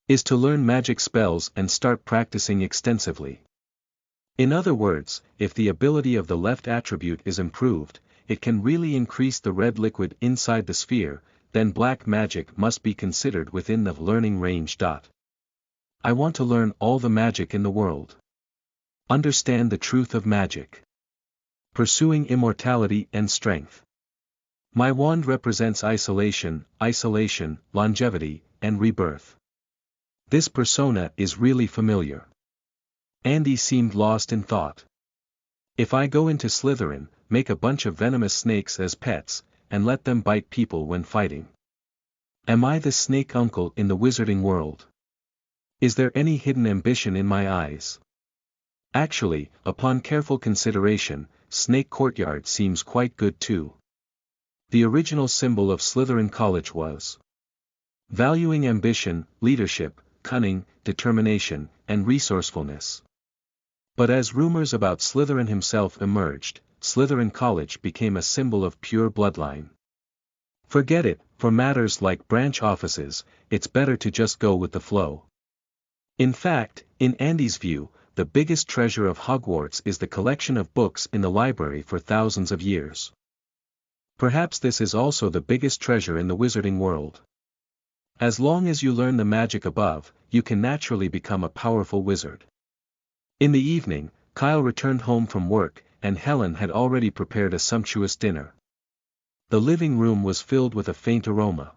is to learn magic spells and start practicing extensively. In other words, if the ability of the left attribute is improved, it can really increase the red liquid inside the sphere, then black magic must be considered within the learning range. I want to learn all the magic in the world. Understand the truth of magic. Pursuing immortality and strength. My wand represents isolation, longevity, and rebirth. This persona is really familiar. Andy seemed lost in thought. If I go into Slytherin, make a bunch of venomous snakes as pets, and let them bite people when fighting. Am I the snake uncle in the wizarding world? Is there any hidden ambition in my eyes? Actually, upon careful consideration, Snake Courtyard seems quite good too. The original symbol of Slytherin College was valuing ambition, leadership, cunning, determination, and resourcefulness. But as rumors about Slytherin himself emerged, Slytherin College became a symbol of pure bloodline. Forget it, for matters like branch offices, it's better to just go with the flow. In fact, in Andy's view, the biggest treasure of Hogwarts is the collection of books in the library for thousands of years. Perhaps this is also the biggest treasure in the wizarding world. As long as you learn the magic above, you can naturally become a powerful wizard. In the evening, Kyle returned home from work, and Helen had already prepared a sumptuous dinner. The living room was filled with a faint aroma.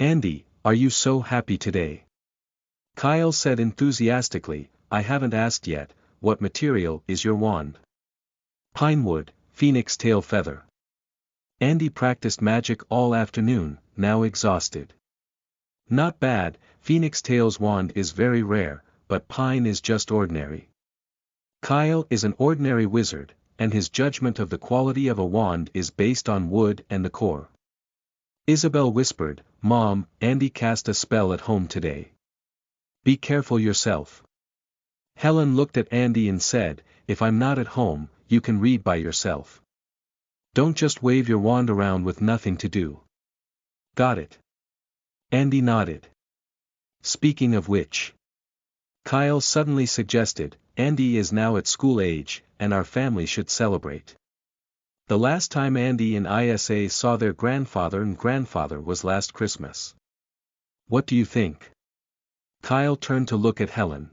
"Andy, are you so happy today?" Kyle said enthusiastically, "I haven't asked yet, what material is your wand?" "Pinewood, phoenix tail feather." Andy practiced magic all afternoon, now exhausted. "Not bad, phoenix tail's wand is very rare, but pine is just ordinary." Kyle is an ordinary wizard, and his judgment of the quality of a wand is based on wood and the core. Isabel whispered, "Mom, Andy cast a spell at home today. Be careful yourself." Helen looked at Andy and said, "If I'm not at home, you can read by yourself. Don't just wave your wand around with nothing to do." "Got it." Andy nodded. "Speaking of which," Kyle suddenly suggested, "Andy is now at school age, and our family should celebrate. The last time Andy and Isa saw their grandfather and grandfather was last Christmas. What do you think?" Kyle turned to look at Helen.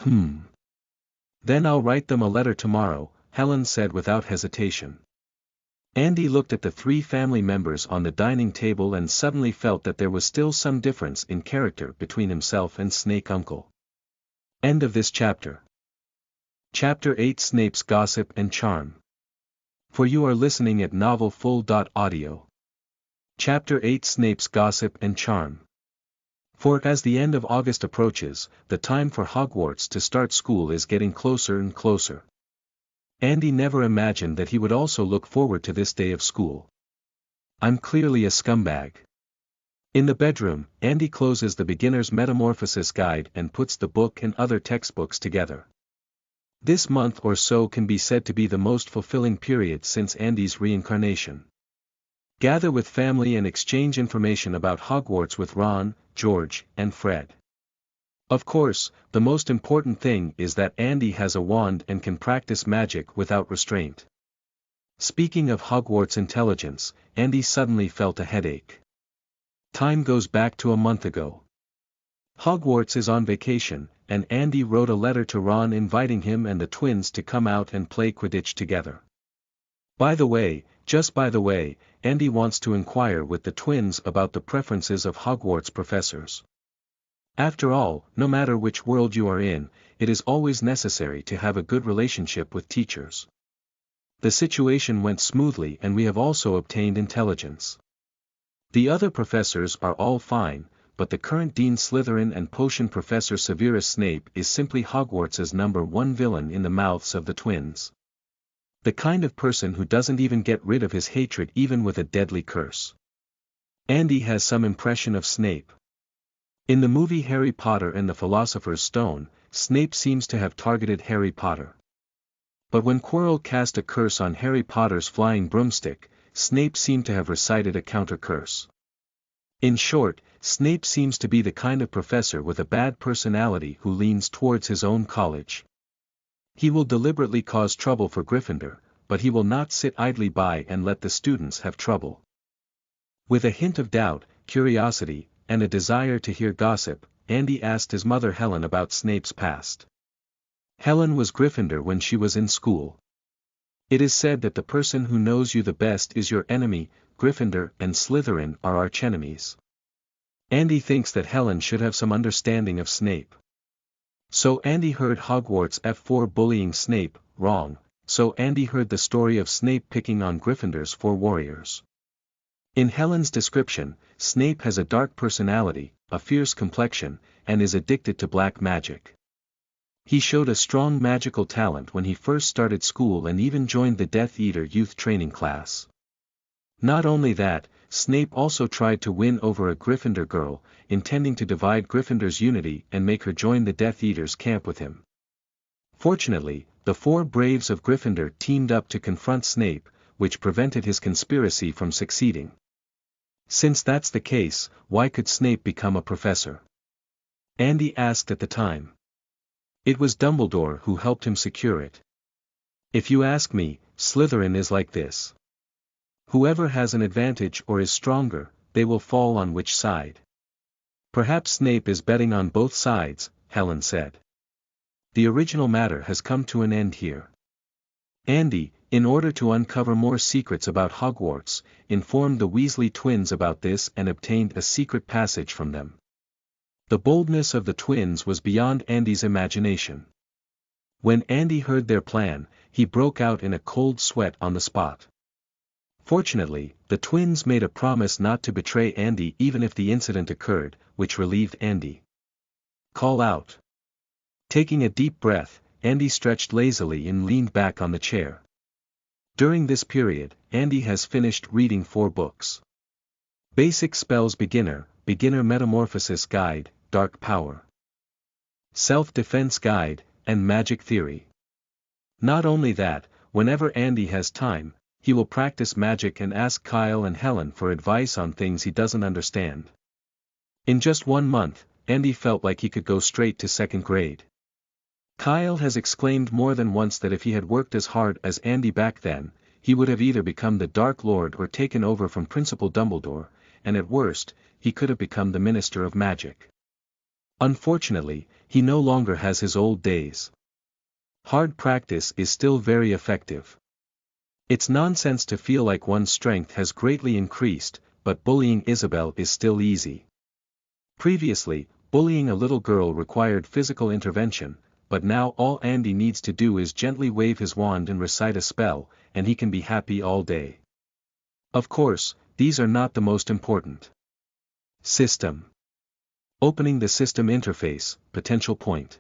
Then I'll write them a letter tomorrow," Helen said without hesitation. Andy looked at the 3 family members on the dining table and suddenly felt that there was still some difference in character between himself and Snake Uncle. End of this chapter. Chapter 8: Snape's Gossip and Charm. For you are listening at novelfull.audio. Chapter 8: Snape's Gossip and Charm. For as the end of August approaches, the time for Hogwarts to start school is getting closer and closer. Andy never imagined that he would also look forward to this day of school. "I'm clearly a scumbag." In the bedroom, Andy closes the Beginner's Metamorphosis Guide and puts the book and other textbooks together. This month or so can be said to be the most fulfilling period since Andy's reincarnation. Gather with family and exchange information about Hogwarts with Ron, George, and Fred. Of course, the most important thing is that Andy has a wand and can practice magic without restraint. Speaking of Hogwarts intelligence, Andy suddenly felt a headache. Time goes back to a month ago. Hogwarts is on vacation, and Andy wrote a letter to Ron inviting him and the twins to come out and play Quidditch together. By the way, just by the way, Andy wants to inquire with the twins about the preferences of Hogwarts professors. After all, no matter which world you are in, it is always necessary to have a good relationship with teachers. The situation went smoothly and we have also obtained intelligence. The other professors are all fine, but the current Dean Slytherin and Potion Professor Severus Snape is simply Hogwarts' #1 villain in the mouths of the twins. The kind of person who doesn't even get rid of his hatred even with a deadly curse. Andy has some impression of Snape. In the movie Harry Potter and the Philosopher's Stone, Snape seems to have targeted Harry Potter. But when Quirrell cast a curse on Harry Potter's flying broomstick, Snape seemed to have recited a counter-curse. In short, Snape seems to be the kind of professor with a bad personality who leans towards his own college. He will deliberately cause trouble for Gryffindor, but he will not sit idly by and let the students have trouble. With a hint of doubt, curiosity, and a desire to hear gossip, Andy asked his mother Helen about Snape's past. Helen was Gryffindor when she was in school. It is said that the person who knows you the best is your enemy. Gryffindor and Slytherin are archenemies. Andy thinks that Helen should have some understanding of Snape. So Andy heard Hogwarts F4 bullying Snape, wrong, so Andy heard the story of Snape picking on Gryffindor's 4 warriors. In Helen's description, Snape has a dark personality, a fierce complexion, and is addicted to black magic. He showed a strong magical talent when he first started school and even joined the Death Eater youth training class. Not only that, Snape also tried to win over a Gryffindor girl, intending to divide Gryffindor's unity and make her join the Death Eaters' camp with him. Fortunately, the 4 Braves of Gryffindor teamed up to confront Snape, which prevented his conspiracy from succeeding. Since that's the case, why could Snape become a professor? Andy asked at the time. It was Dumbledore who helped him secure it. If you ask me, Slytherin is like this. Whoever has an advantage or is stronger, they will fall on which side. Perhaps Snape is betting on both sides, Helen said. The original matter has come to an end here. Andy, in order to uncover more secrets about Hogwarts, informed the Weasley twins about this and obtained a secret passage from them. The boldness of the twins was beyond Andy's imagination. When Andy heard their plan, he broke out in a cold sweat on the spot. Fortunately, the twins made a promise not to betray Andy even if the incident occurred, which relieved Andy. Call out. Taking a deep breath, Andy stretched lazily and leaned back on the chair. During this period, Andy has finished reading 4 books. Basic Spells Beginner Metamorphosis Guide, Dark Power. Self-Defense Guide, and Magic Theory. Not only that, whenever Andy has time, he will practice magic and ask Kyle and Helen for advice on things he doesn't understand. In just 1 month, Andy felt like he could go straight to 2nd grade. Kyle has exclaimed more than once that if he had worked as hard as Andy back then, he would have either become the Dark Lord or taken over from Principal Dumbledore, and at worst, he could have become the Minister of Magic. Unfortunately, he no longer has his old days. Hard practice is still very effective. It's nonsense to feel like one's strength has greatly increased, but bullying Isabel is still easy. Previously, bullying a little girl required physical intervention, but now all Andy needs to do is gently wave his wand and recite a spell, and he can be happy all day. Of course, these are not the most important. System. Opening the system interface, potential point.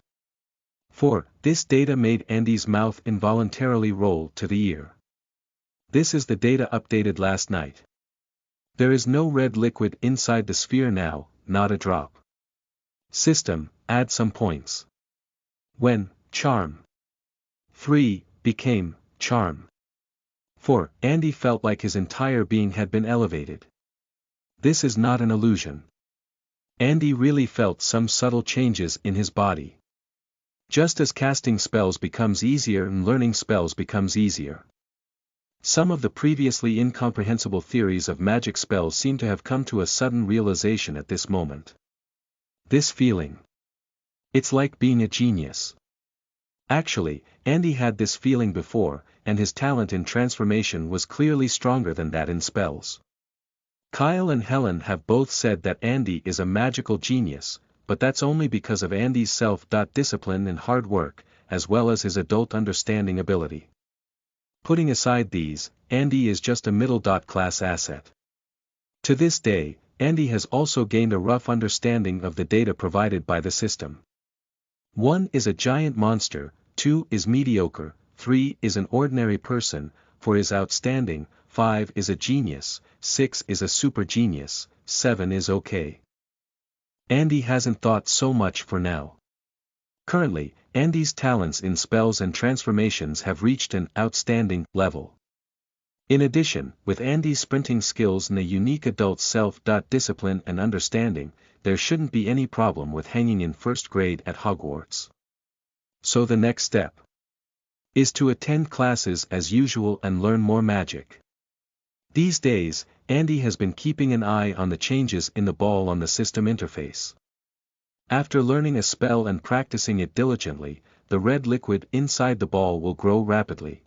4. This data made Andy's mouth involuntarily roll to the ear. This is the data updated last night. There is no red liquid inside the sphere now, not a drop. System, add some points. When, charm. 3, became, charm. 4. Andy felt like his entire being had been elevated. This is not an illusion. Andy really felt some subtle changes in his body. Just as casting spells becomes easier and learning spells becomes easier. Some of the previously incomprehensible theories of magic spells seem to have come to a sudden realization at this moment. This feeling. It's like being a genius. Actually, Andy had this feeling before, and his talent in transformation was clearly stronger than that in spells. Kyle and Helen have both said that Andy is a magical genius, but that's only because of Andy's self-discipline and hard work, as well as his adult understanding ability. Putting aside these, Andy is just a middle-class asset. To this day, Andy has also gained a rough understanding of the data provided by the system. 1 is a giant monster, 2 is mediocre, 3 is an ordinary person, 4 is outstanding, 5 is a genius, 6 is a super genius, 7 is okay. Andy hasn't thought so much for now. Currently, Andy's talents in spells and transformations have reached an outstanding level. In addition, with Andy's sprinting skills and a unique adult self-discipline and understanding, there shouldn't be any problem with hanging in first grade at Hogwarts. So the next step is to attend classes as usual and learn more magic. These days, Andy has been keeping an eye on the changes in the ball on the system interface. After learning a spell and practicing it diligently, the red liquid inside the ball will grow rapidly.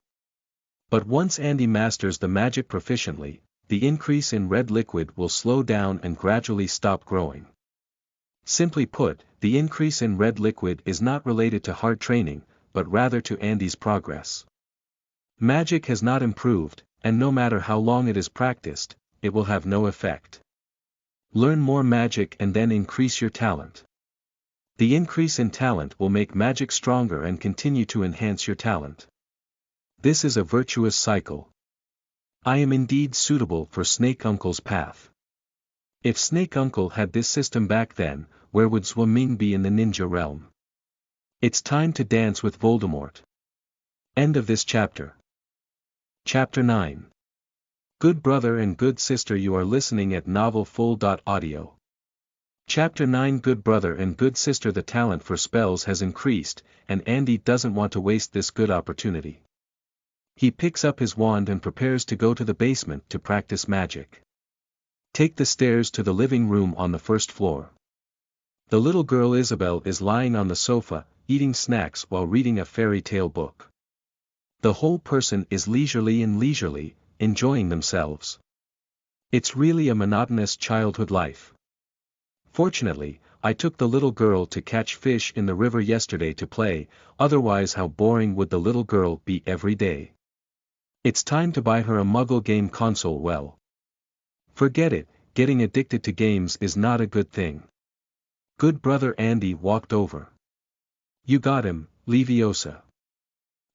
But once Andy masters the magic proficiently, the increase in red liquid will slow down and gradually stop growing. Simply put, the increase in red liquid is not related to hard training, but rather to Andy's progress. Magic has not improved, and no matter how long it is practiced, it will have no effect. Learn more magic and then increase your talent. The increase in talent will make magic stronger and continue to enhance your talent. This is a virtuous cycle. I am indeed suitable for Snake Uncle's path. If Snake Uncle had this system back then, where would swimming be in the ninja realm? It's time to dance with Voldemort. End of this chapter. Chapter 9. Good brother and good sister, you are listening at novelfull.audio. Chapter 9. Good brother and good sister, the talent for spells has increased, and Andy doesn't want to waste this good opportunity. He picks up his wand and prepares to go to the basement to practice magic. Take the stairs to the living room on the first floor. The little girl Isabel is lying on the sofa, eating snacks while reading a fairy tale book. The whole person is leisurely, enjoying themselves. It's really a monotonous childhood life. Fortunately, I took the little girl to catch fish in the river yesterday to play, otherwise how boring would the little girl be every day? It's time to buy her a Muggle game console. Well, forget it, getting addicted to games is not a good thing. Good brother Andy walked over. You got him, Leviosa.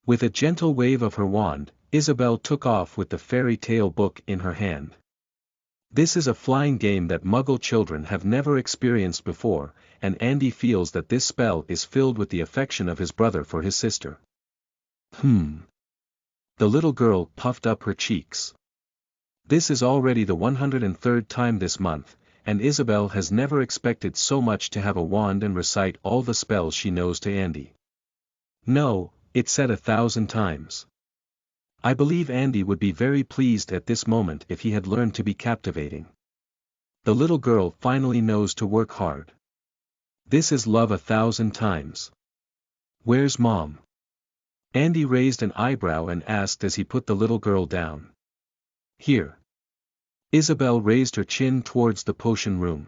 With a gentle wave of her wand, Isabel took off with the fairy tale book in her hand. This is a flying game that Muggle children have never experienced before, and Andy feels that this spell is filled with the affection of his brother for his sister. The little girl puffed up her cheeks. This is already the 103rd time this month, and Isabel has never expected so much to have a wand and recite all the spells she knows to Andy. No, it said 1,000 times. I believe Andy would be very pleased at this moment if he had learned to be captivating. The little girl finally knows to work hard. This is love 1,000 times. Where's Mom? Andy raised an eyebrow and asked as he put the little girl down. Here. Isabel raised her chin towards the potion room.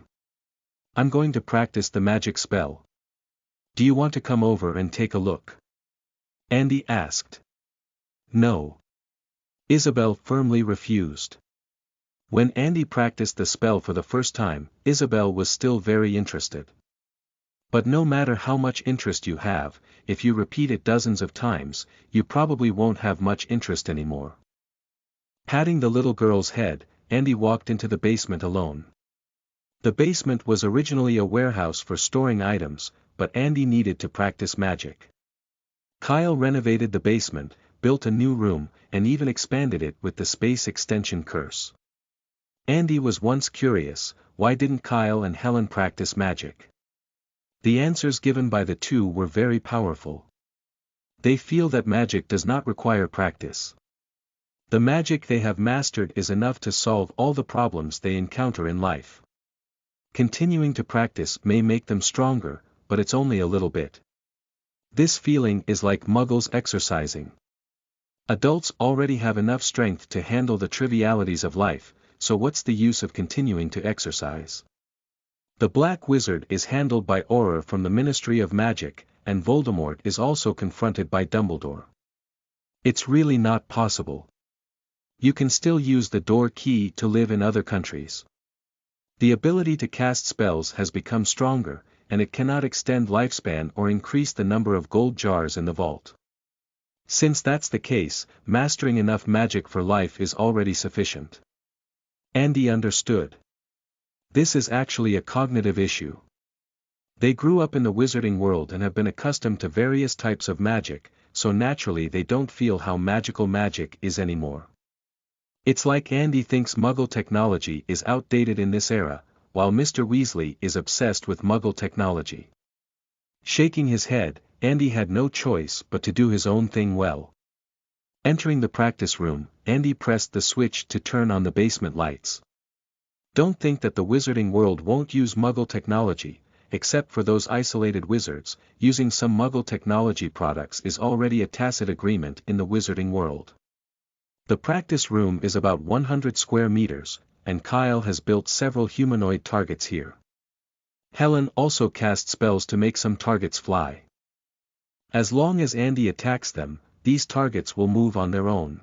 I'm going to practice the magic spell. Do you want to come over and take a look? Andy asked. No. Isabel firmly refused. When Andy practiced the spell for the first time, Isabel was still very interested. But no matter how much interest you have, if you repeat it dozens of times, you probably won't have much interest anymore. Patting the little girl's head, Andy walked into the basement alone. The basement was originally a warehouse for storing items, but Andy needed to practice magic. Kyle renovated the basement, built a new room, and even expanded it with the space extension curse. Andy was once curious, why didn't Kyle and Helen practice magic? The answers given by the two were very powerful. They feel that magic does not require practice. The magic they have mastered is enough to solve all the problems they encounter in life. Continuing to practice may make them stronger, but it's only a little bit. This feeling is like Muggles exercising. Adults already have enough strength to handle the trivialities of life, so what's the use of continuing to exercise? The Black Wizard is handled by Auror from the Ministry of Magic, and Voldemort is also confronted by Dumbledore. It's really not possible. You can still use the door key to live in other countries. The ability to cast spells has become stronger, and it cannot extend lifespan or increase the number of gold jars in the vault. Since that's the case, mastering enough magic for life is already sufficient. Andy understood. This is actually a cognitive issue. They grew up in the wizarding world and have been accustomed to various types of magic, so naturally they don't feel how magical magic is anymore. It's like Andy thinks Muggle technology is outdated in this era, while Mr. Weasley is obsessed with Muggle technology. Shaking his head, Andy had no choice but to do his own thing well. Entering the practice room, Andy pressed the switch to turn on the basement lights. Don't think that the wizarding world won't use Muggle technology, except for those isolated wizards. Using some Muggle technology products is already a tacit agreement in the wizarding world. The practice room is about 100 square meters, and Kyle has built several humanoid targets here. Helen also cast spells to make some targets fly. As long as Andy attacks them, these targets will move on their own.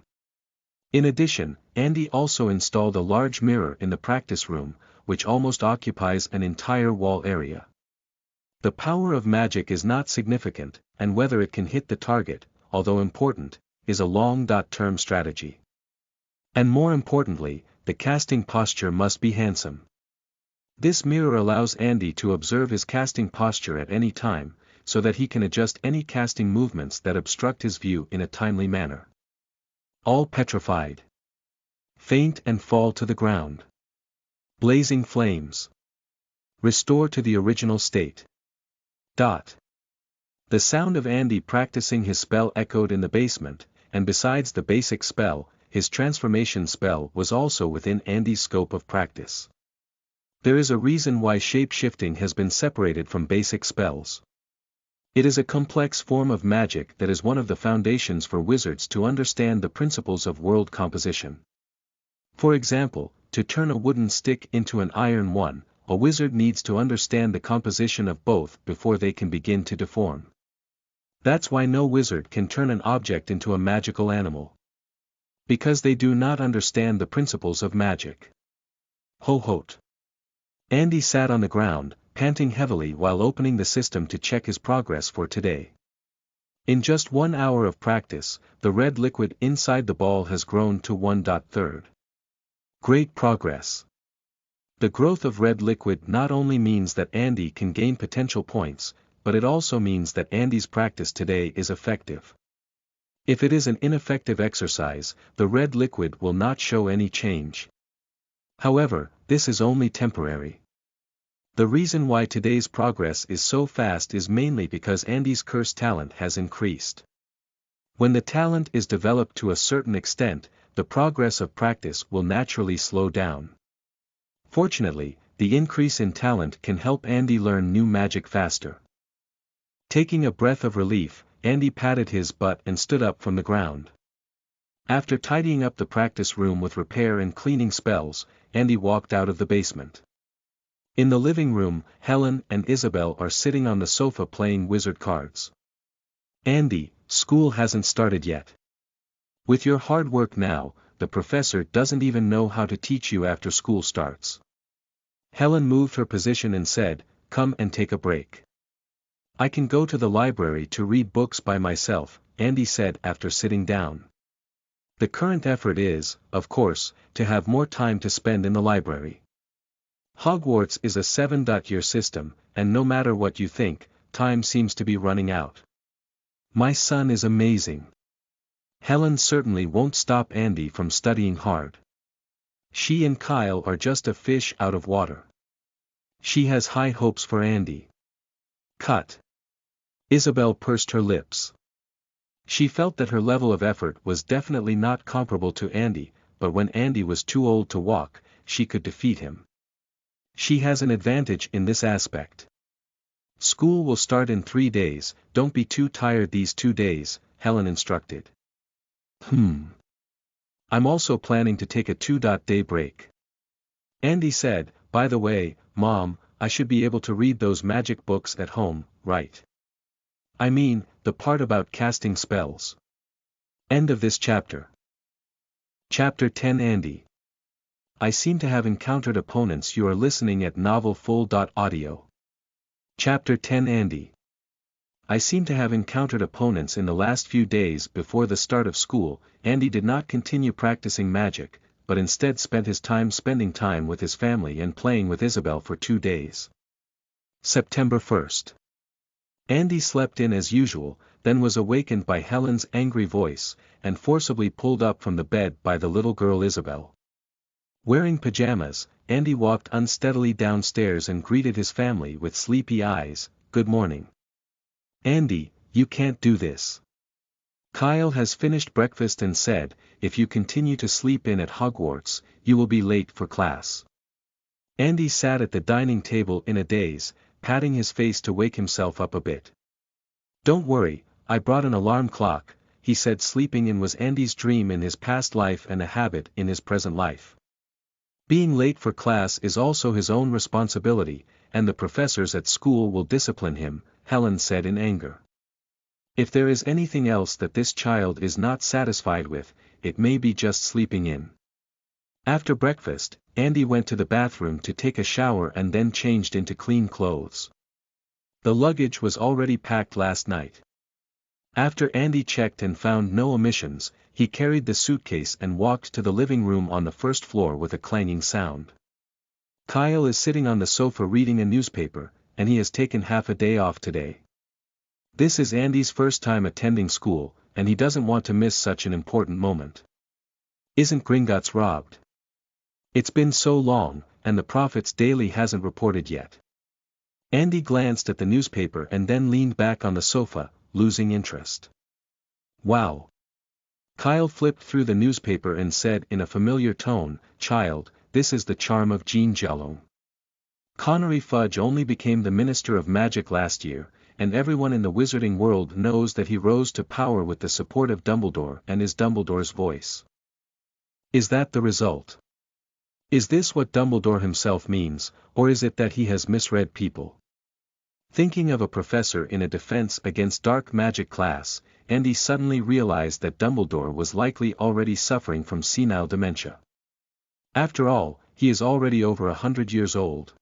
In addition, Andy also installed a large mirror in the practice room, which almost occupies an entire wall area. The power of magic is not significant, and whether it can hit the target, although important, is a long-term strategy. And more importantly, the casting posture must be handsome. This mirror allows Andy to observe his casting posture at any time, so that he can adjust any casting movements that obstruct his view in a timely manner. All petrified. Faint and fall to the ground. Blazing flames. Restore to the original state. The sound of Andy practicing his spell echoed in the basement, and besides the basic spell, his transformation spell was also within Andy's scope of practice. There is a reason why shape-shifting has been separated from basic spells. It is a complex form of magic that is one of the foundations for wizards to understand the principles of world composition. For example, to turn a wooden stick into an iron one, a wizard needs to understand the composition of both before they can begin to deform. That's why no wizard can turn an object into a magical animal. Because they do not understand the principles of magic. Ho-hote. Andy sat on the ground, panting heavily while opening the system to check his progress for today. In just 1 hour of practice, the red liquid inside the ball has grown to 1/3. Great progress. The growth of red liquid not only means that Andy can gain potential points, but it also means that Andy's practice today is effective. If it is an ineffective exercise, the red liquid will not show any change. However, this is only temporary. The reason why today's progress is so fast is mainly because Andy's curse talent has increased. When the talent is developed to a certain extent, the progress of practice will naturally slow down. Fortunately, the increase in talent can help Andy learn new magic faster. Taking a breath of relief, Andy patted his butt and stood up from the ground. After tidying up the practice room with repair and cleaning spells, Andy walked out of the basement. In the living room, Helen and Isabel are sitting on the sofa playing wizard cards. Andy, school hasn't started yet. With your hard work now, the professor doesn't even know how to teach you after school starts. Helen moved her position and said, "Come and take a break." "I can go to the library to read books by myself," Andy said after sitting down. The current effort is, of course, to have more time to spend in the library. Hogwarts is a 7-year system, and no matter what you think, time seems to be running out. My son is amazing. Helen certainly won't stop Andy from studying hard. She and Kyle are just a fish out of water. She has high hopes for Andy. Cut. Isabel pursed her lips. She felt that her level of effort was definitely not comparable to Andy, but when Andy was too old to walk, she could defeat him. She has an advantage in this aspect. School will start in 3 days, don't be too tired these 2 days, Helen instructed. I'm also planning to take a 2-day break. Andy said, "By the way, Mom, I should be able to read those magic books at home, right? I mean, the part about casting spells." End of this chapter. Chapter 10 Andy. I seem to have encountered opponents. You are listening at novelfull.audio. Chapter 10 Andy. I seem to have encountered opponents in the last few days before the start of school. Andy did not continue practicing magic, but instead spent his time spending time with his family and playing with Isabel for 2 days. September 1st. Andy slept in as usual, then was awakened by Helen's angry voice, and forcibly pulled up from the bed by the little girl Isabel. Wearing pajamas, Andy walked unsteadily downstairs and greeted his family with sleepy eyes. "Good morning. Andy, you can't do this. Kyle has finished breakfast and said, if you continue to sleep in at Hogwarts, you will be late for class." Andy sat at the dining table in a daze, patting his face to wake himself up a bit. "Don't worry, I brought an alarm clock," he said. Sleeping in was Andy's dream in his past life and a habit in his present life. Being late for class is also his own responsibility, and the professors at school will discipline him, Helen said in anger. If there is anything else that this child is not satisfied with, it may be just sleeping in. After breakfast, Andy went to the bathroom to take a shower and then changed into clean clothes. The luggage was already packed last night. After Andy checked and found no omissions, he carried the suitcase and walked to the living room on the first floor with a clanging sound. Kyle is sitting on the sofa reading a newspaper, and he has taken half a day off today. This is Andy's first time attending school, and he doesn't want to miss such an important moment. Isn't Gringotts robbed? It's been so long, and the Prophet's Daily hasn't reported yet. Andy glanced at the newspaper and then leaned back on the sofa, losing interest. Wow. Kyle flipped through the newspaper and said in a familiar tone, "Child, this is the charm of Jean Jellong. Connery Fudge only became the Minister of Magic last year, and everyone in the wizarding world knows that he rose to power with the support of Dumbledore and is Dumbledore's voice. Is that the result? Is this what Dumbledore himself means, or is it that he has misread people?" Thinking of a professor in a defense against dark magic class, Andy suddenly realized that Dumbledore was likely already suffering from senile dementia. After all, he is already over 100 years old.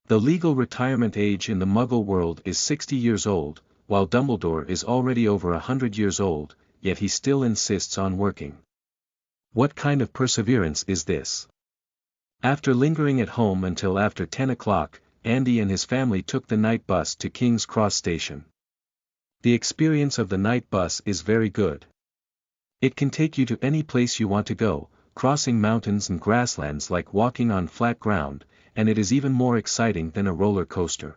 The legal retirement age in the Muggle world is 60 years old, while Dumbledore is already over 100 years old, yet he still insists on working. What kind of perseverance is this? After lingering at home until after 10 o'clock, Andy and his family took the night bus to King's Cross Station. The experience of the night bus is very good. It can take you to any place you want to go, crossing mountains and grasslands like walking on flat ground, and it is even more exciting than a roller coaster.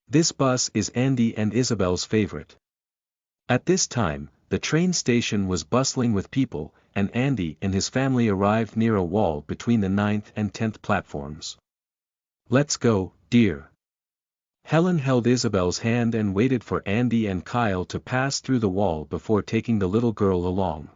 This bus is Andy and Isabel's favorite. At this time, the train station was bustling with people, and Andy and his family arrived near a wall between the 9th and 10th platforms. "Let's go, dear." Helen held Isabel's hand and waited for Andy and Kyle to pass through the wall before taking the little girl along.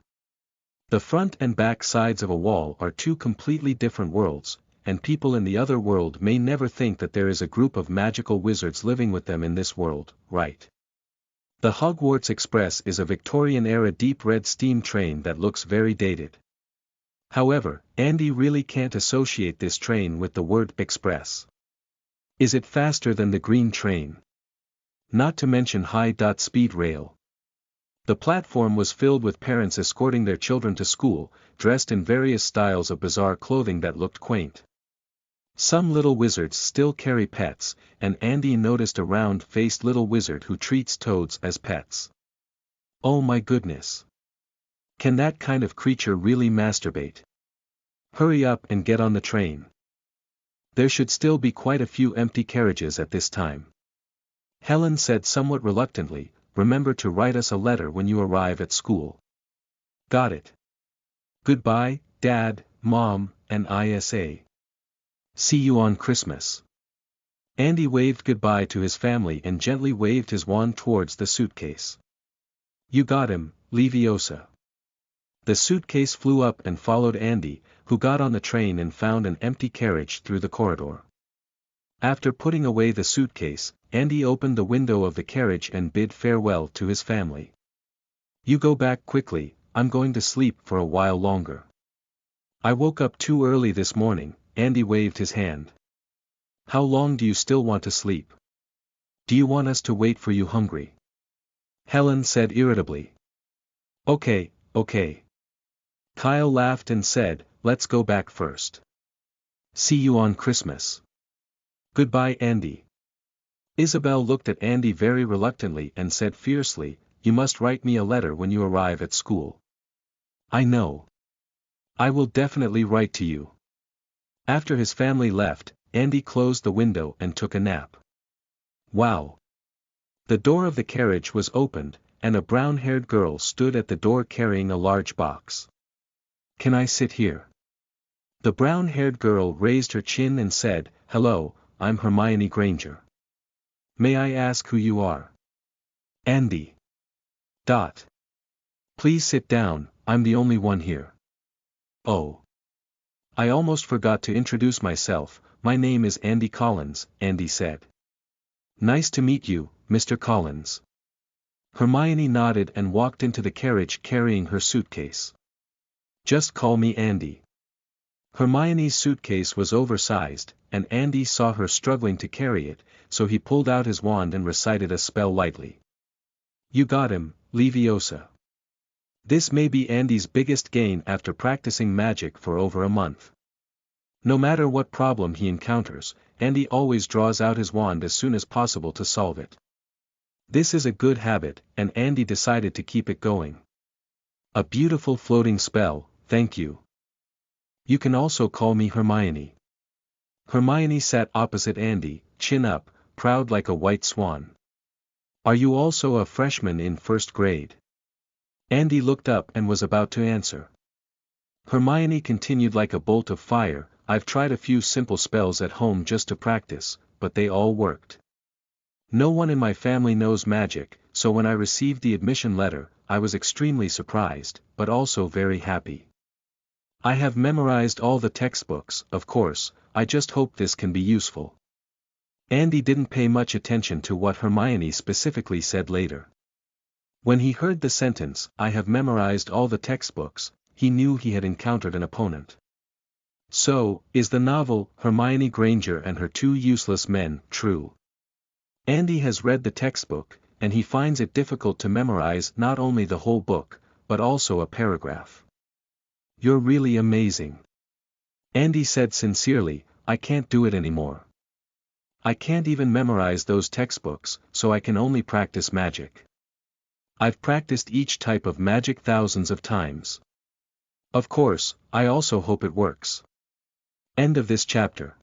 The front and back sides of a wall are two completely different worlds, and people in the other world may never think that there is a group of magical wizards living with them in this world, right? The Hogwarts Express is a Victorian-era deep red steam train that looks very dated. However, Andy really can't associate this train with the word express. Is it faster than the green train? Not to mention high-speed rail. The platform was filled with parents escorting their children to school, dressed in various styles of bizarre clothing that looked quaint. Some little wizards still carry pets, and Andy noticed a round-faced little wizard who treats toads as pets. Oh my goodness! Can that kind of creature really masturbate? Hurry up and get on the train. There should still be quite a few empty carriages at this time. Helen said somewhat reluctantly, "Remember to write us a letter when you arrive at school." Got it. Goodbye, Dad, Mom, and Isa. See you on Christmas. Andy waved goodbye to his family and gently waved his wand towards the suitcase. You got him, Leviosa. The suitcase flew up and followed Andy, who got on the train and found an empty carriage through the corridor. After putting away the suitcase, Andy opened the window of the carriage and bid farewell to his family. You go back quickly, I'm going to sleep for a while longer. I woke up too early this morning, Andy waved his hand. How long do you still want to sleep? Do you want us to wait for you hungry? Helen said irritably. Okay. Kyle laughed and said, let's go back first. See you on Christmas. Goodbye, Andy. Isabel looked at Andy very reluctantly and said fiercely, you must write me a letter when you arrive at school. I know. I will definitely write to you. After his family left, Andy closed the window and took a nap. Wow. The door of the carriage was opened, and a brown-haired girl stood at the door carrying a large box. Can I sit here? The brown-haired girl raised her chin and said, hello, I'm Hermione Granger. May I ask who you are? Andy. Please sit down, I'm the only one here. Oh. I almost forgot to introduce myself, my name is Andy Collins, Andy said. Nice to meet you, Mr. Collins. Hermione nodded and walked into the carriage carrying her suitcase. Just call me Andy. Hermione's suitcase was oversized, and Andy saw her struggling to carry it, so he pulled out his wand and recited a spell lightly. You got him, Leviosa. This may be Andy's biggest gain after practicing magic for over a month. No matter what problem he encounters, Andy always draws out his wand as soon as possible to solve it. This is a good habit, and Andy decided to keep it going. A beautiful floating spell, thank you. You can also call me Hermione. Hermione sat opposite Andy, chin up, proud like a white swan. Are you also a freshman in first grade? Andy looked up and was about to answer. Hermione continued like a bolt of fire, I've tried a few simple spells at home just to practice, but they all worked. No one in my family knows magic, so when I received the admission letter, I was extremely surprised, but also very happy. I have memorized all the textbooks, of course, I just hope this can be useful. Andy didn't pay much attention to what Hermione specifically said later. When he heard the sentence, I have memorized all the textbooks, he knew he had encountered an opponent. So, is the novel, Hermione Granger and Her Two Useless Men, true? Andy has read the textbook, and he finds it difficult to memorize not only the whole book, but also a paragraph. You're really amazing. Andy said sincerely, I can't do it anymore. I can't even memorize those textbooks, so I can only practice magic. I've practiced each type of magic thousands of times. Of course, I also hope it works. End of this chapter.